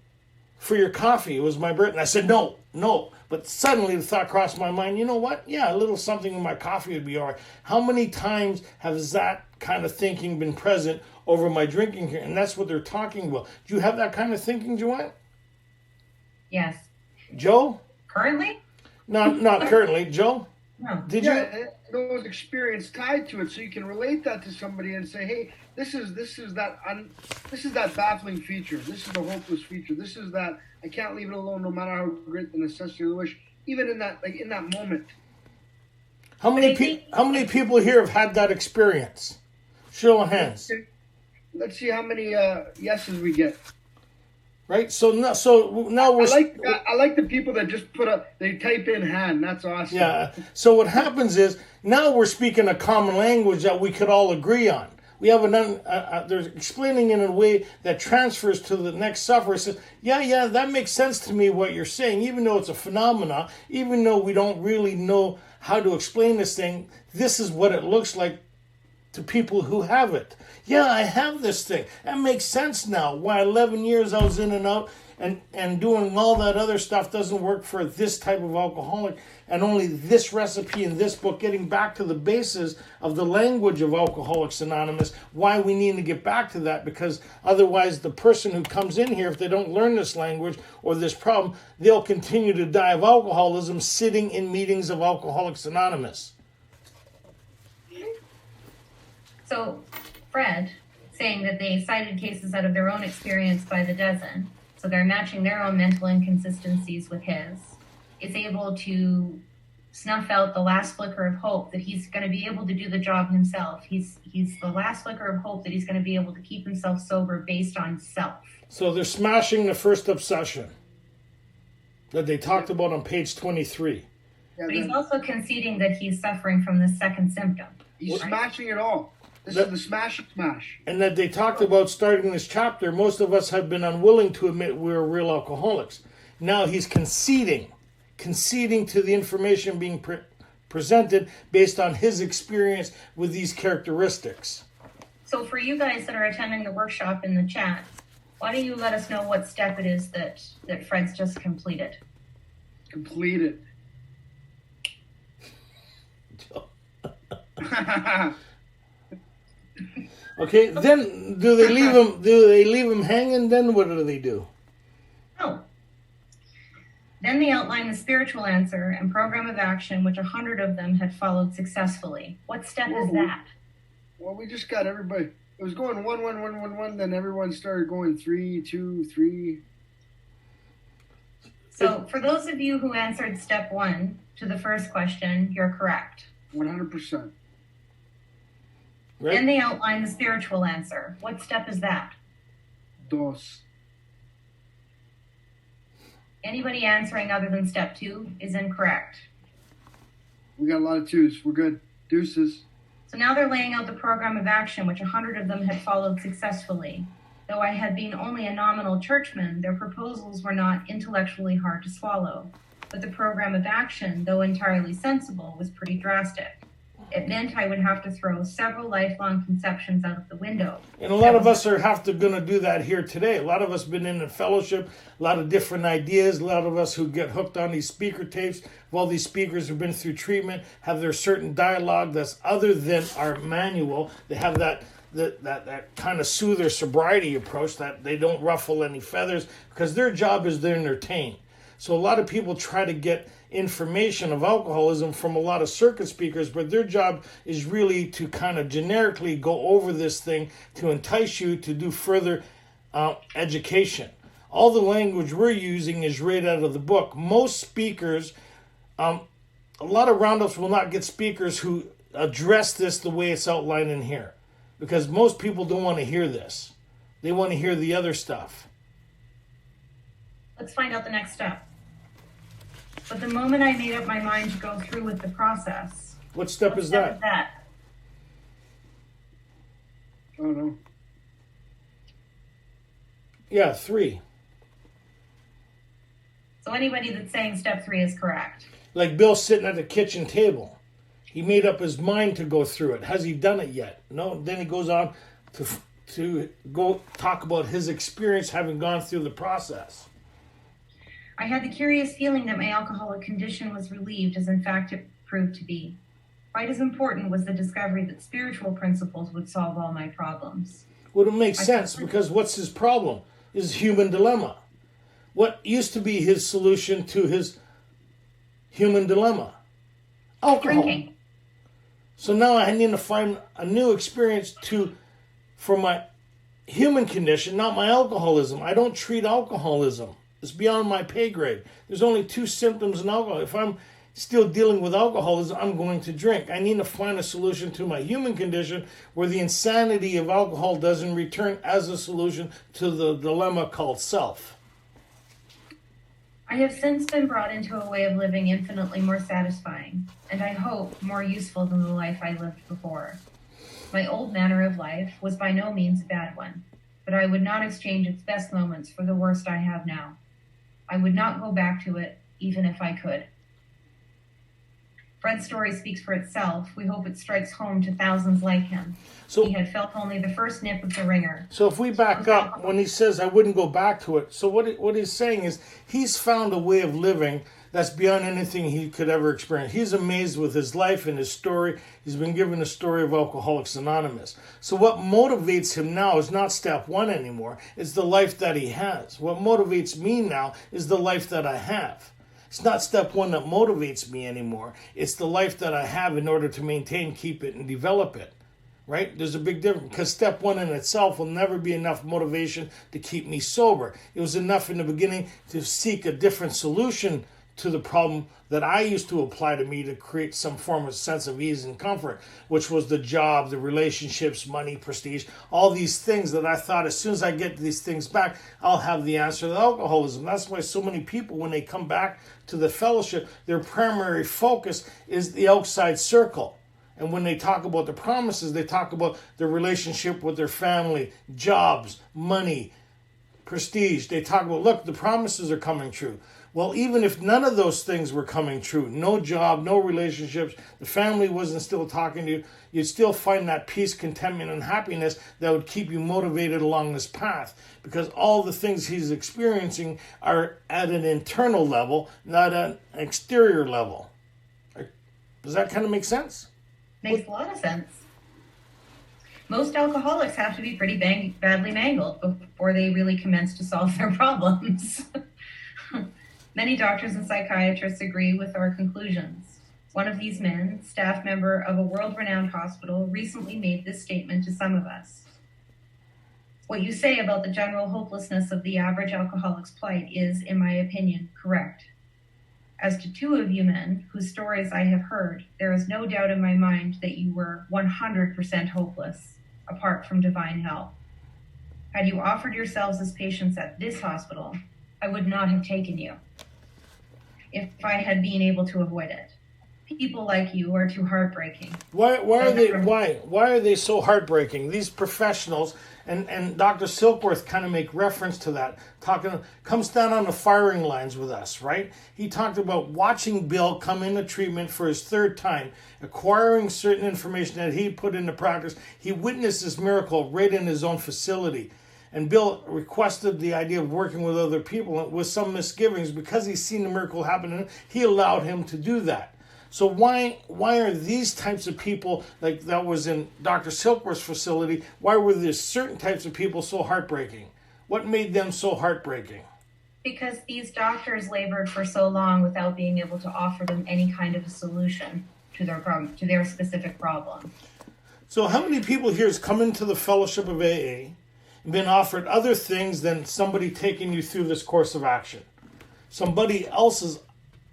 for your coffee? It was my birthday. And I said, no. But suddenly the thought crossed my mind, you know what? Yeah, a little something in my coffee would be all right. How many times has that kind of thinking been present over my drinking here? And that's what they're talking about. Do you have that kind of thinking, Joanne? Yes. Joe? Currently? No, not currently. Joe? No. Did you? Those experience tied to it, so you can relate that to somebody and say, hey, this is that baffling feature. This is the hopeless feature. This is that I can't leave it alone no matter how great the necessity or the wish. Even in that moment. How many people here have had that experience? Show of hands. Let's see how many yeses we get. Right. So now we're. I like the people that just they type in hand. That's awesome. Yeah. So what happens is now we're speaking a common language that we could all agree on. We have they're explaining in a way that transfers to the next sufferer. Says, yeah, that makes sense to me what you're saying, even though it's a phenomena, even though we don't really know how to explain this thing. This is what it looks like to people who have it. Yeah, I have this thing. That makes sense now. Why 11 years I was in and out and doing all that other stuff doesn't work for this type of alcoholic, and only this recipe in this book, getting back to the basis of the language of Alcoholics Anonymous, why we need to get back to that, because otherwise the person who comes in here, if they don't learn this language or this problem, they'll continue to die of alcoholism sitting in meetings of Alcoholics Anonymous. So Fred, saying that they cited cases out of their own experience by the dozen, so they're matching their own mental inconsistencies with his, is able to snuff out the last flicker of hope that he's going to be able to do the job himself. He's the last flicker of hope that he's going to be able to keep himself sober based on self. So they're smashing the first obsession that they talked about on page 23. But he's also conceding that he's suffering from the second symptom. He's smashing it all. This is the smash. And that they talked about starting this chapter, most of us have been unwilling to admit we're real alcoholics. Now he's conceding to the information being presented based on his experience with these characteristics. So for you guys that are attending the workshop in the chat, why don't you let us know what step it is that Fred's just completed? Completed. Okay, then do they leave him hanging? Then what do they do? Oh. Then they outlined the spiritual answer and program of action, which 100 of them had followed successfully. What step is that? Well, we just got everybody. It was going 1, 1, 1, 1, 1. Then everyone started going 3, 2, 3. So for those of you who answered step 1 to the first question, you're correct. 100%. Right? Then they outlined the spiritual answer. What step is that? Dos. Anybody answering other than step 2 is incorrect. We got a lot of 2s. We're good. Deuces. So now they're laying out the program of action, which 100 of them had followed successfully. Though I had been only a nominal churchman, their proposals were not intellectually hard to swallow. But the program of action, though entirely sensible, was pretty drastic. It meant I would have to throw several lifelong conceptions out of the window. And a lot of us are going to do that here today. A lot of us been in the fellowship, a lot of different ideas, a lot of us who get hooked on these speaker tapes. Well, these speakers have been through treatment, have their certain dialogue that's other than our manual. They have that kind of soother sobriety approach, that they don't ruffle any feathers, because their job is to entertain. So a lot of people try to get information of alcoholism from a lot of circuit speakers, but their job is really to kind of generically go over this thing to entice you to do further education. All the language we're using is right out of the book. Most speakers, a lot of roundups will not get speakers who address this the way it's outlined in here, because most people don't want to hear this. They want to hear the other stuff. Let's find out the next step. But the moment I made up my mind to go through with the process... What step is that? I don't know. Yeah, 3. So anybody that's saying step 3 is correct. Like Bill sitting at the kitchen table. He made up his mind to go through it. Has he done it yet? No. Then he goes on to go talk about his experience having gone through the process. I had the curious feeling that my alcoholic condition was relieved, as in fact it proved to be. Quite as important was the discovery that spiritual principles would solve all my problems. Well, it makes sense, because what's his problem? His human dilemma. What used to be his solution to his human dilemma? Alcohol. Drinking. So now I need to find a new experience for my human condition, not my alcoholism. I don't treat alcoholism. It's beyond my pay grade. There's only 2 symptoms in alcohol. If I'm still dealing with alcoholism, I'm going to drink. I need to find a solution to my human condition where the insanity of alcohol doesn't return as a solution to the dilemma called self. I have since been brought into a way of living infinitely more satisfying, and I hope more useful than the life I lived before. My old manner of life was by no means a bad one, but I would not exchange its best moments for the worst I have now. I would not go back to it, even if I could. Fred's story speaks for itself. We hope it strikes home to thousands like him. So, he had felt only the first nip of the ringer. So if we back up, when he says, I wouldn't go back to it, so what he's saying is he's found a way of living that's beyond anything he could ever experience. He's amazed with his life and his story. He's been given the story of Alcoholics Anonymous. So what motivates him now is not step 1 anymore. It's the life that he has. What motivates me now is the life that I have. It's not step 1 that motivates me anymore. It's the life that I have in order to maintain, keep it, and develop it. Right? There's a big difference, because step 1 in itself will never be enough motivation to keep me sober. It was enough in the beginning to seek a different solution to the problem that I used to apply to me to create some form of sense of ease and comfort, which was the job, the relationships, money, prestige, all these things that I thought as soon as I get these things back, I'll have the answer to alcoholism. That's why so many people, when they come back to the fellowship, their primary focus is the outside circle. And when they talk about the promises, they talk about their relationship with their family, jobs, money, prestige. They talk about, look, the promises are coming true. Well, even if none of those things were coming true, no job, no relationships, the family wasn't still talking to you, you'd still find that peace, contentment, and happiness that would keep you motivated along this path. Because all the things he's experiencing are at an internal level, not an exterior level. Does that kind of make sense? Makes a lot of sense. Most alcoholics have to be pretty badly mangled before they really commence to solve their problems. Many doctors and psychiatrists agree with our conclusions. One of these men, staff member of a world-renowned hospital, recently made this statement to some of us. What you say about the general hopelessness of the average alcoholic's plight is, in my opinion, correct. As to two of you men, whose stories I have heard, there is no doubt in my mind that you were 100% hopeless, apart from divine help. Had you offered yourselves as patients at this hospital, I would not have taken you, if I had been able to avoid it. People like you are too heartbreaking. Why are they so heartbreaking? These professionals, and Dr. Silkworth kind of make reference to that, comes down on the firing lines with us, right? He talked about watching Bill come into treatment for his third time, acquiring certain information that he put into practice. He witnessed this miracle right in his own facility. And Bill requested the idea of working with other people with some misgivings. Because he's seen the miracle happen, he allowed him to do that. So why are these types of people, like that was in Dr. Silkworth's facility, why were there certain types of people so heartbreaking? What made them so heartbreaking? Because these doctors labored for so long without being able to offer them any kind of a solution to their problem, to their specific problem. So how many people here has come into the fellowship of AA and been offered other things than somebody taking you through this course of action? Somebody else's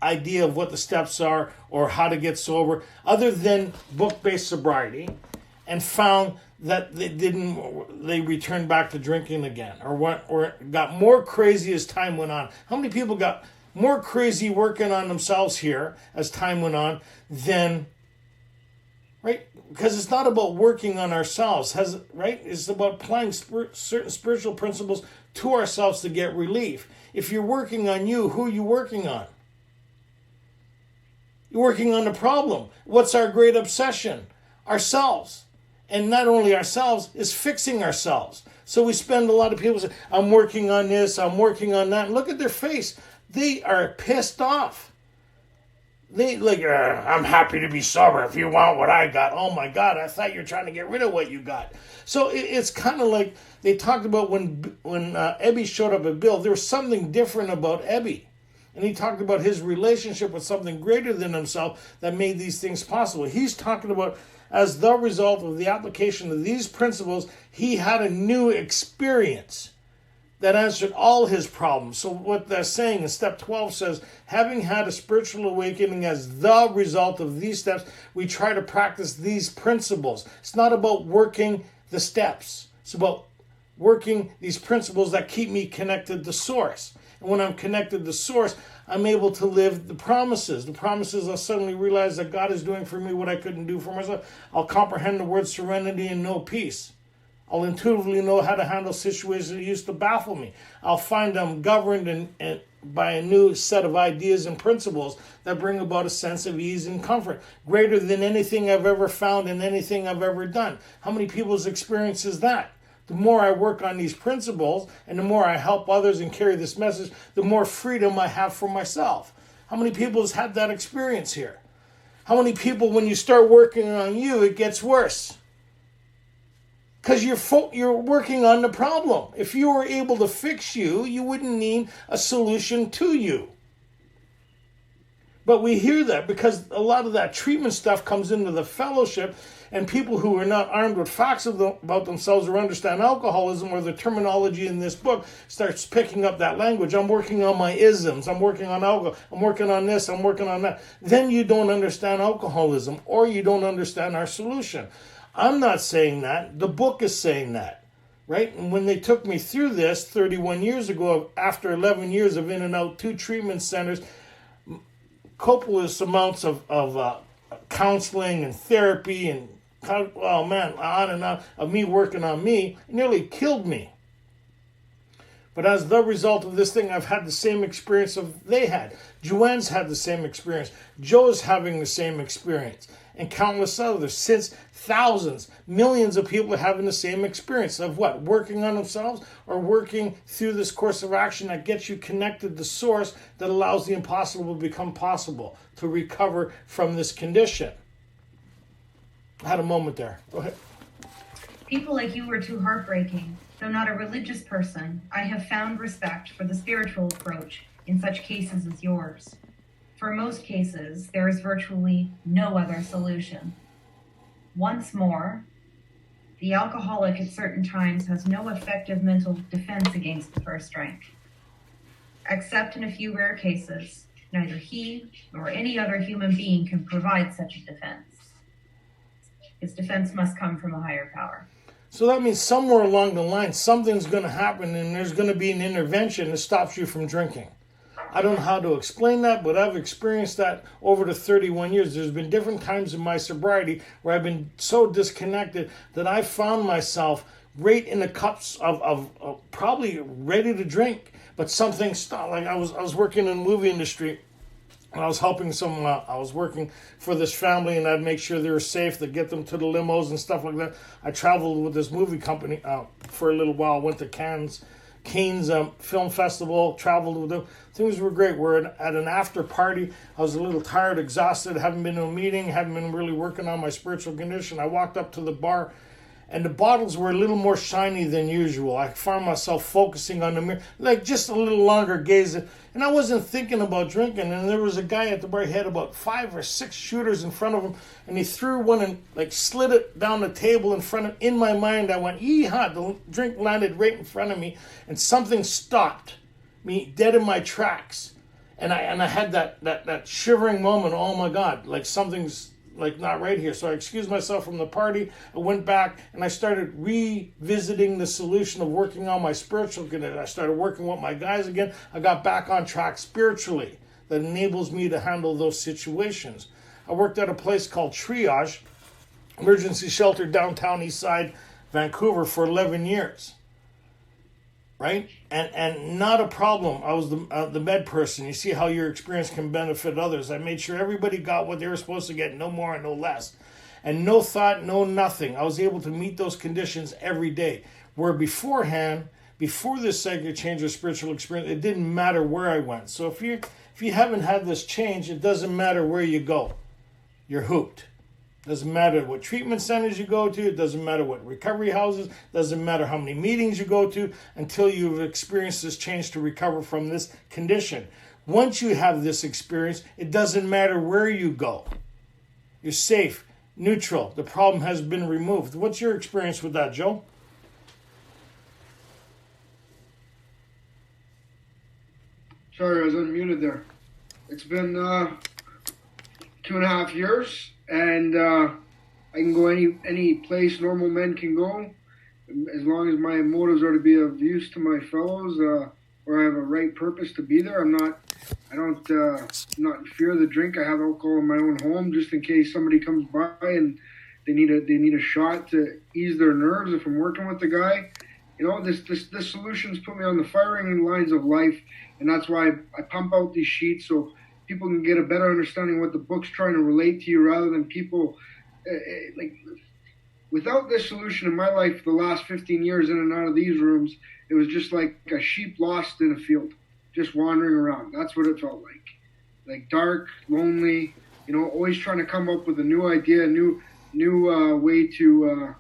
idea of what the steps are or how to get sober, other than book-based sobriety, and found that they returned back to drinking again, or got more crazy as time went on. How many people got more crazy working on themselves here as time went on than, right? Because it's not about working on ourselves, right? It's about applying certain spiritual principles to ourselves to get relief. If you're working on you, who are you working on? You're working on the problem. What's our great obsession? Ourselves. And not only ourselves, is fixing ourselves. So we spend a lot of people say, I'm working on this, I'm working on that. And look at their face. They are pissed off. They I'm happy to be sober if you want what I got. Oh my God, I thought you were trying to get rid of what you got. So it's kind of like they talked about when Ebby showed up at Bill, there was something different about Ebby. And he talked about his relationship with something greater than himself that made these things possible. He's talking about, as the result of the application of these principles, he had a new experience that answered all his problems. So what they're saying in step 12 says, having had a spiritual awakening as the result of these steps, we try to practice these principles. It's not about working the steps. It's about working these principles that keep me connected to Source. And when I'm connected to Source, I'm able to live the promises. The promises, I'll suddenly realize that God is doing for me what I couldn't do for myself. I'll comprehend the word serenity and know peace. I'll intuitively know how to handle situations that used to baffle me. I'll find I'm governed and by a new set of ideas and principles that bring about a sense of ease and comfort, greater than anything I've ever found and anything I've ever done. How many people's experience is that? The more I work on these principles and the more I help others and carry this message, the more freedom I have for myself. How many people has had that experience here? How many people, when you start working on you, it gets worse? Because you're working on the problem. If you were able to fix you, you wouldn't need a solution to you. But we hear that because a lot of that treatment stuff comes into the fellowship, and people who are not armed with facts about themselves or understand alcoholism or the terminology in this book starts picking up that language. I'm working on my isms. I'm working on alcohol. I'm working on this. I'm working on that. Then you don't understand alcoholism, or you don't understand our solution. I'm not saying that. The book is saying that, right? And when they took me through this 31 years ago, after 11 years of in and out 2 treatment centers, copious amounts of counseling and therapy and, oh man, on and on, of me working on me, it nearly killed me. But as the result of this thing, I've had the same experience they had. Joanne's had the same experience. Joe's having the same experience. And countless others. Since thousands, millions of people are having the same experience of what? Working on themselves or working through this course of action that gets you connected to Source that allows the impossible to become possible, to recover from this condition. I had a moment there. Go ahead. People like you are too heartbreaking. Though not a religious person, I have found respect for the spiritual approach in such cases as yours. For most cases, there is virtually no other solution. Once more, the alcoholic at certain times has no effective mental defense against the first drink. Except in a few rare cases, neither he nor any other human being can provide such a defense. His defense must come from a higher power. So that means somewhere along the line, something's going to happen and there's going to be an intervention that stops you from drinking. I don't know how to explain that, but I've experienced that over the 31 years. There's been different times in my sobriety where I've been so disconnected that I found myself right in the cups of probably ready to drink, but something stopped. Like I was working in the movie industry, and I was helping I was working for this family, and I'd make sure they were safe, to get them to the limos and stuff like that. I traveled with this movie company for a little while, went to Cannes Film Festival, traveled with them. Things were great. We're at an after party. I was a little tired, exhausted, haven't been to a meeting, haven't been really working on my spiritual condition. I walked up to the bar, and the bottles were a little more shiny than usual. I found myself focusing on the mirror, like just a little longer gazing. And I wasn't thinking about drinking. And there was a guy at the bar, he had about 5 or 6 shooters in front of him. And he threw one and like slid it down the table in front of him. In my mind, I went, yee-haw, the drink landed right in front of me. And something stopped me dead in my tracks. And I had that shivering moment, oh my God, like something's like not right here. So I excused myself from the party. I went back and I started revisiting the solution of working on my spiritual condition. I started working with my guys again. I got back on track spiritually. That enables me to handle those situations. I worked at a place called Triage, emergency shelter downtown East Side, Vancouver for 11 years. Right? And not a problem. I was the med person. You see how your experience can benefit others. I made sure everybody got what they were supposed to get, no more and no less. And no thought, no nothing. I was able to meet those conditions every day. Where beforehand, before this psychic change or spiritual experience, it didn't matter where I went. So if you haven't had this change, it doesn't matter where you go. You're hooped. Doesn't matter what treatment centers you go to. It doesn't matter what recovery houses. Doesn't matter how many meetings you go to until you've experienced this change to recover from this condition. Once you have this experience, it doesn't matter where you go. You're safe, neutral. The problem has been removed. What's your experience with that, Joe? Sorry, I was unmuted there. It's been 2.5 years. And I can go any place normal men can go, as long as my motives are to be of use to my fellows, or I have a right purpose to be there. I'm not in fear of the drink. I have alcohol in my own home just in case somebody comes by and they need a shot to ease their nerves. If I'm working with the guy, this solution's put me on the firing lines of life, and that's why I pump out these sheets so people can get a better understanding of what the book's trying to relate to you, rather than people without this solution in my life for the last 15 years in and out of these rooms, it was just like a sheep lost in a field, just wandering around. That's what it felt like dark, lonely, always trying to come up with a new idea, a new way to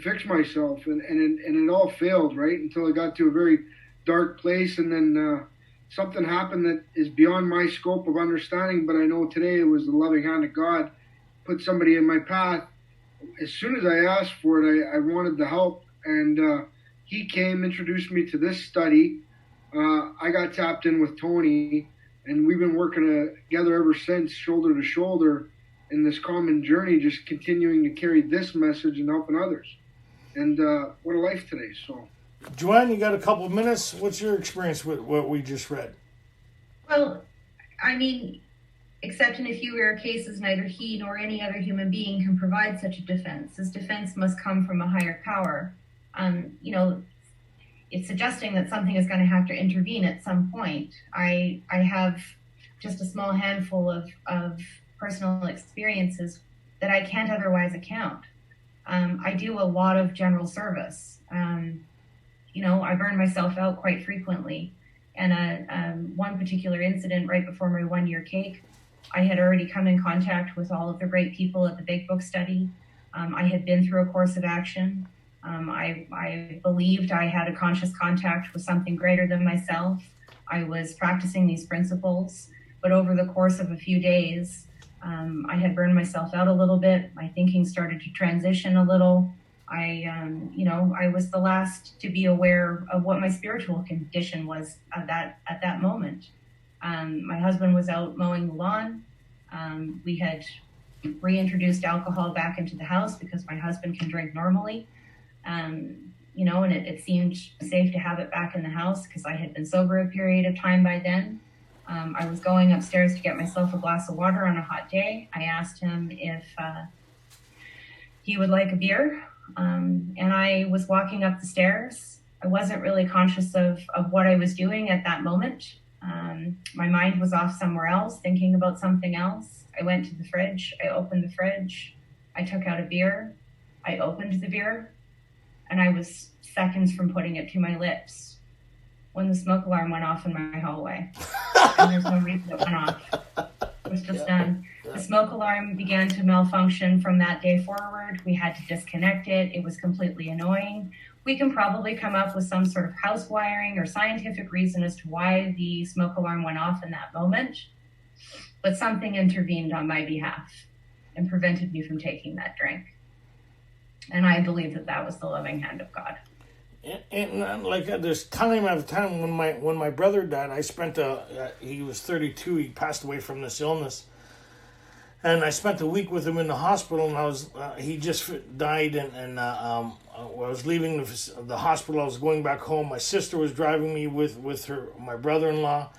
fix myself, and it all failed, right, until I got to a very dark place, and then something happened that is beyond my scope of understanding, but I know today it was the loving hand of God put somebody in my path. As soon as I asked for it, I wanted the help, and he came, introduced me to this study. I got tapped in with Tony, and we've been working together ever since, shoulder to shoulder, in this common journey, just continuing to carry this message and helping others. And what a life today. So, Joanne, you got a couple of minutes. What's your experience with what we just read? Well, I mean, except in a few rare cases, neither he nor any other human being can provide such a defense. His defense must come from a higher power. It's suggesting that something is going to have to intervene at some point. I have just a small handful of personal experiences that I can't otherwise account. I do a lot of general service. I burn myself out quite frequently. And one particular incident right before my 1-year cake, I had already come in contact with all of the great people at the Big Book study. I had been through a course of action. I believed I had a conscious contact with something greater than myself. I was practicing these principles, but over the course of a few days, I had burned myself out a little bit. My thinking started to transition a little. I was the last to be aware of what my spiritual condition was at that moment. My husband was out mowing the lawn. We had reintroduced alcohol back into the house because my husband can drink normally. And it seemed safe to have it back in the house because I had been sober a period of time by then. I was going upstairs to get myself a glass of water on a hot day. I asked him if he would like a beer. And I was walking up the stairs. I wasn't really conscious of what I was doing at that moment. My mind was off somewhere else, thinking about something else. I went to the fridge. I opened the fridge. I took out a beer. I opened the beer. And I was seconds from putting it to my lips when the smoke alarm went off in my hallway. And there's no reason it went off. It was just done. The smoke alarm began to malfunction from that day forward. We had to disconnect it. It was completely annoying. We can probably come up with some sort of house wiring or scientific reason as to why the smoke alarm went off in that moment. But something intervened on my behalf and prevented me from taking that drink. And I believe that was the loving hand of God. And there's time after time when my brother died, I spent he was 32. He passed away from this illness, and I spent a week with him in the hospital. And he just died, and I was leaving the hospital. I was going back home. My sister was driving me with my brother-in-law,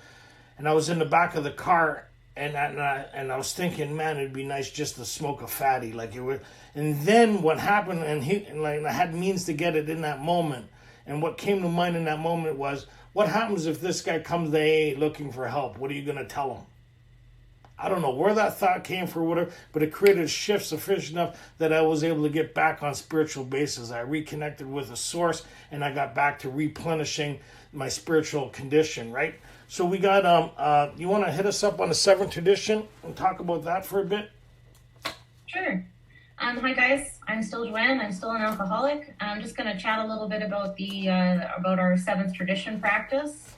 and I was in the back of the car. And I was thinking, man, it'd be nice just to smoke a fatty, like it would. And then what happened, and I had means to get it in that moment. And what came to mind in that moment was, what happens if this guy comes to AA looking for help? What are you going to tell him? I don't know where that thought came from, whatever, but it created a shift sufficient enough that I was able to get back on spiritual basis. I reconnected with the source, and I got back to replenishing my spiritual condition, right? So we got, you want to hit us up on the 7th tradition and talk about that for a bit? Sure. Hi guys, I'm still Joanne. I'm still an alcoholic. I'm just going to chat a little bit about about our 7th tradition practice.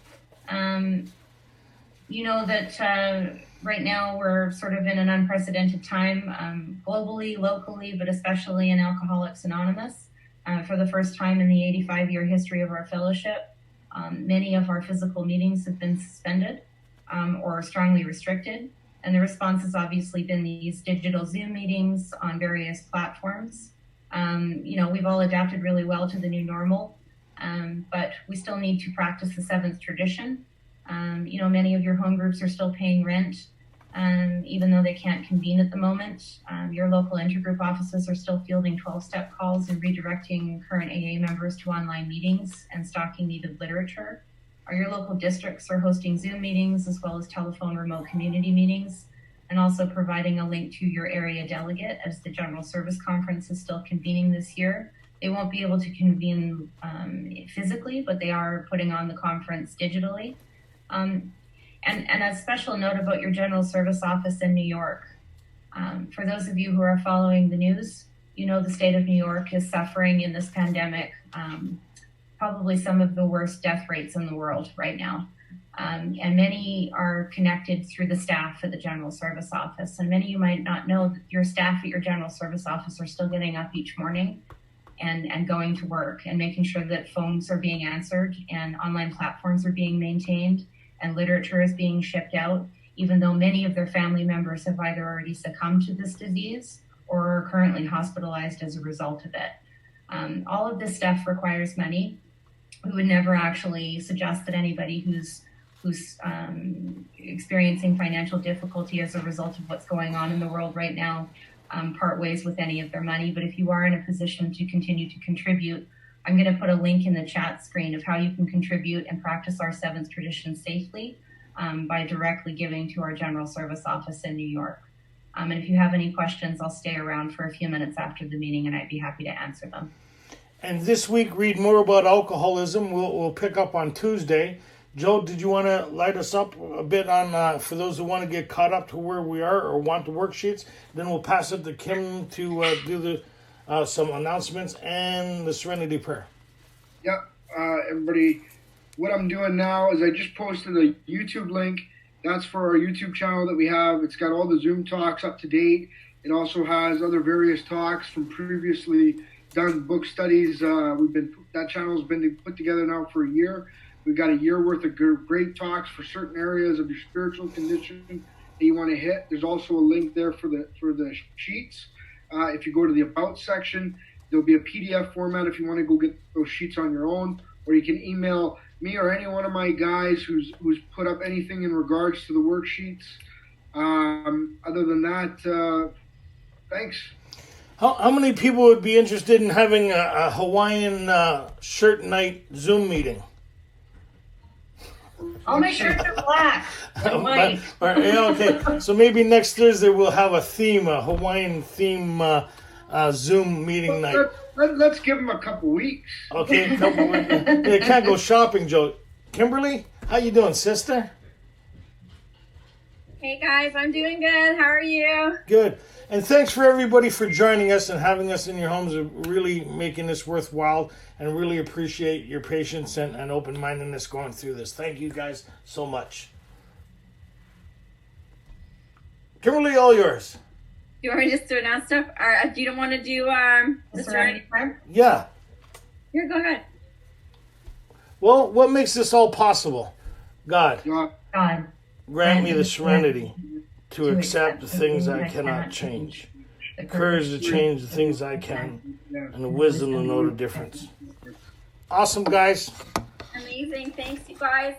You know that right now we're sort of in an unprecedented time, globally, locally, but especially in Alcoholics Anonymous. For the first time in the 85-year history of our fellowship, many of our physical meetings have been suspended or strongly restricted. And the response has obviously been these digital Zoom meetings on various platforms. We've all adapted really well to the new normal, but we still need to practice the 7th tradition. Many of your home groups are still paying rent, even though they can't convene at the moment. Your local intergroup offices are still fielding 12-step calls and redirecting current AA members to online meetings and stocking needed literature. Your local districts are hosting Zoom meetings as well as telephone remote community meetings, and also providing a link to your area delegate as the General Service Conference is still convening this year. They won't be able to convene physically, but they are putting on the conference digitally. And a special note about your General Service Office in New York. For those of you who are following the news, the state of New York is suffering in this pandemic probably some of the worst death rates in the world right now. And many are connected through the staff at the General Service Office. And many of you might not know that your staff at your General Service Office are still getting up each morning and going to work and making sure that phones are being answered and online platforms are being maintained and literature is being shipped out, even though many of their family members have either already succumbed to this disease or are currently hospitalized as a result of it. All of this stuff requires money. We would never actually suggest that anybody who's experiencing financial difficulty as a result of what's going on in the world right now part ways with any of their money. But if you are in a position to continue to contribute, I'm going to put a link in the chat screen of how you can contribute and practice our 7th tradition safely by directly giving to our General Service Office in New York. And if you have any questions, I'll stay around for a few minutes after the meeting and I'd be happy to answer them. And this week, read more about alcoholism. We'll pick up on Tuesday. Joe, did you want to light us up a bit on, for those who want to get caught up to where we are or want the worksheets? Then we'll pass it to Kim to do some announcements and the Serenity Prayer. Yeah, everybody what I'm doing now is I just posted a YouTube link. That's for our YouTube channel that we have. It's got all the Zoom talks up to date. It also has other various talks from previously done book studies. That channel's been put together now for a year. We've got a year worth of great talks for certain areas of your spiritual condition that you want to hit. There's also a link there for the sheets. If you go to the About section, there'll be a PDF format if you want to go get those sheets on your own, or you can email me or any one of my guys who's put up anything in regards to the worksheets. Other than that, thanks. How many people would be interested in having a Hawaiian shirt night Zoom meeting? All my shirts are black and white. Okay, so maybe next Thursday we'll have a Hawaiian theme Zoom meeting night. Let's give them a couple weeks. Okay, a couple weeks. They can't go shopping, Joe. Kimberly, how you doing, sister? Hey guys, I'm doing good. How are you? Good. And thanks for everybody for joining us and having us in your homes, and really making this worthwhile, and really appreciate your patience and open-mindedness going through this. Thank you guys so much. Kimberly, all yours. Do you want me just to announce stuff? Or you don't want to do The Serenity Prayer? Yeah. Here, go ahead. Well, what makes this all possible? God, God, grant me the serenity to accept the things I cannot change, the courage to change the things I can, and the wisdom to know the difference. Awesome, guys. Amazing. Thanks, you guys.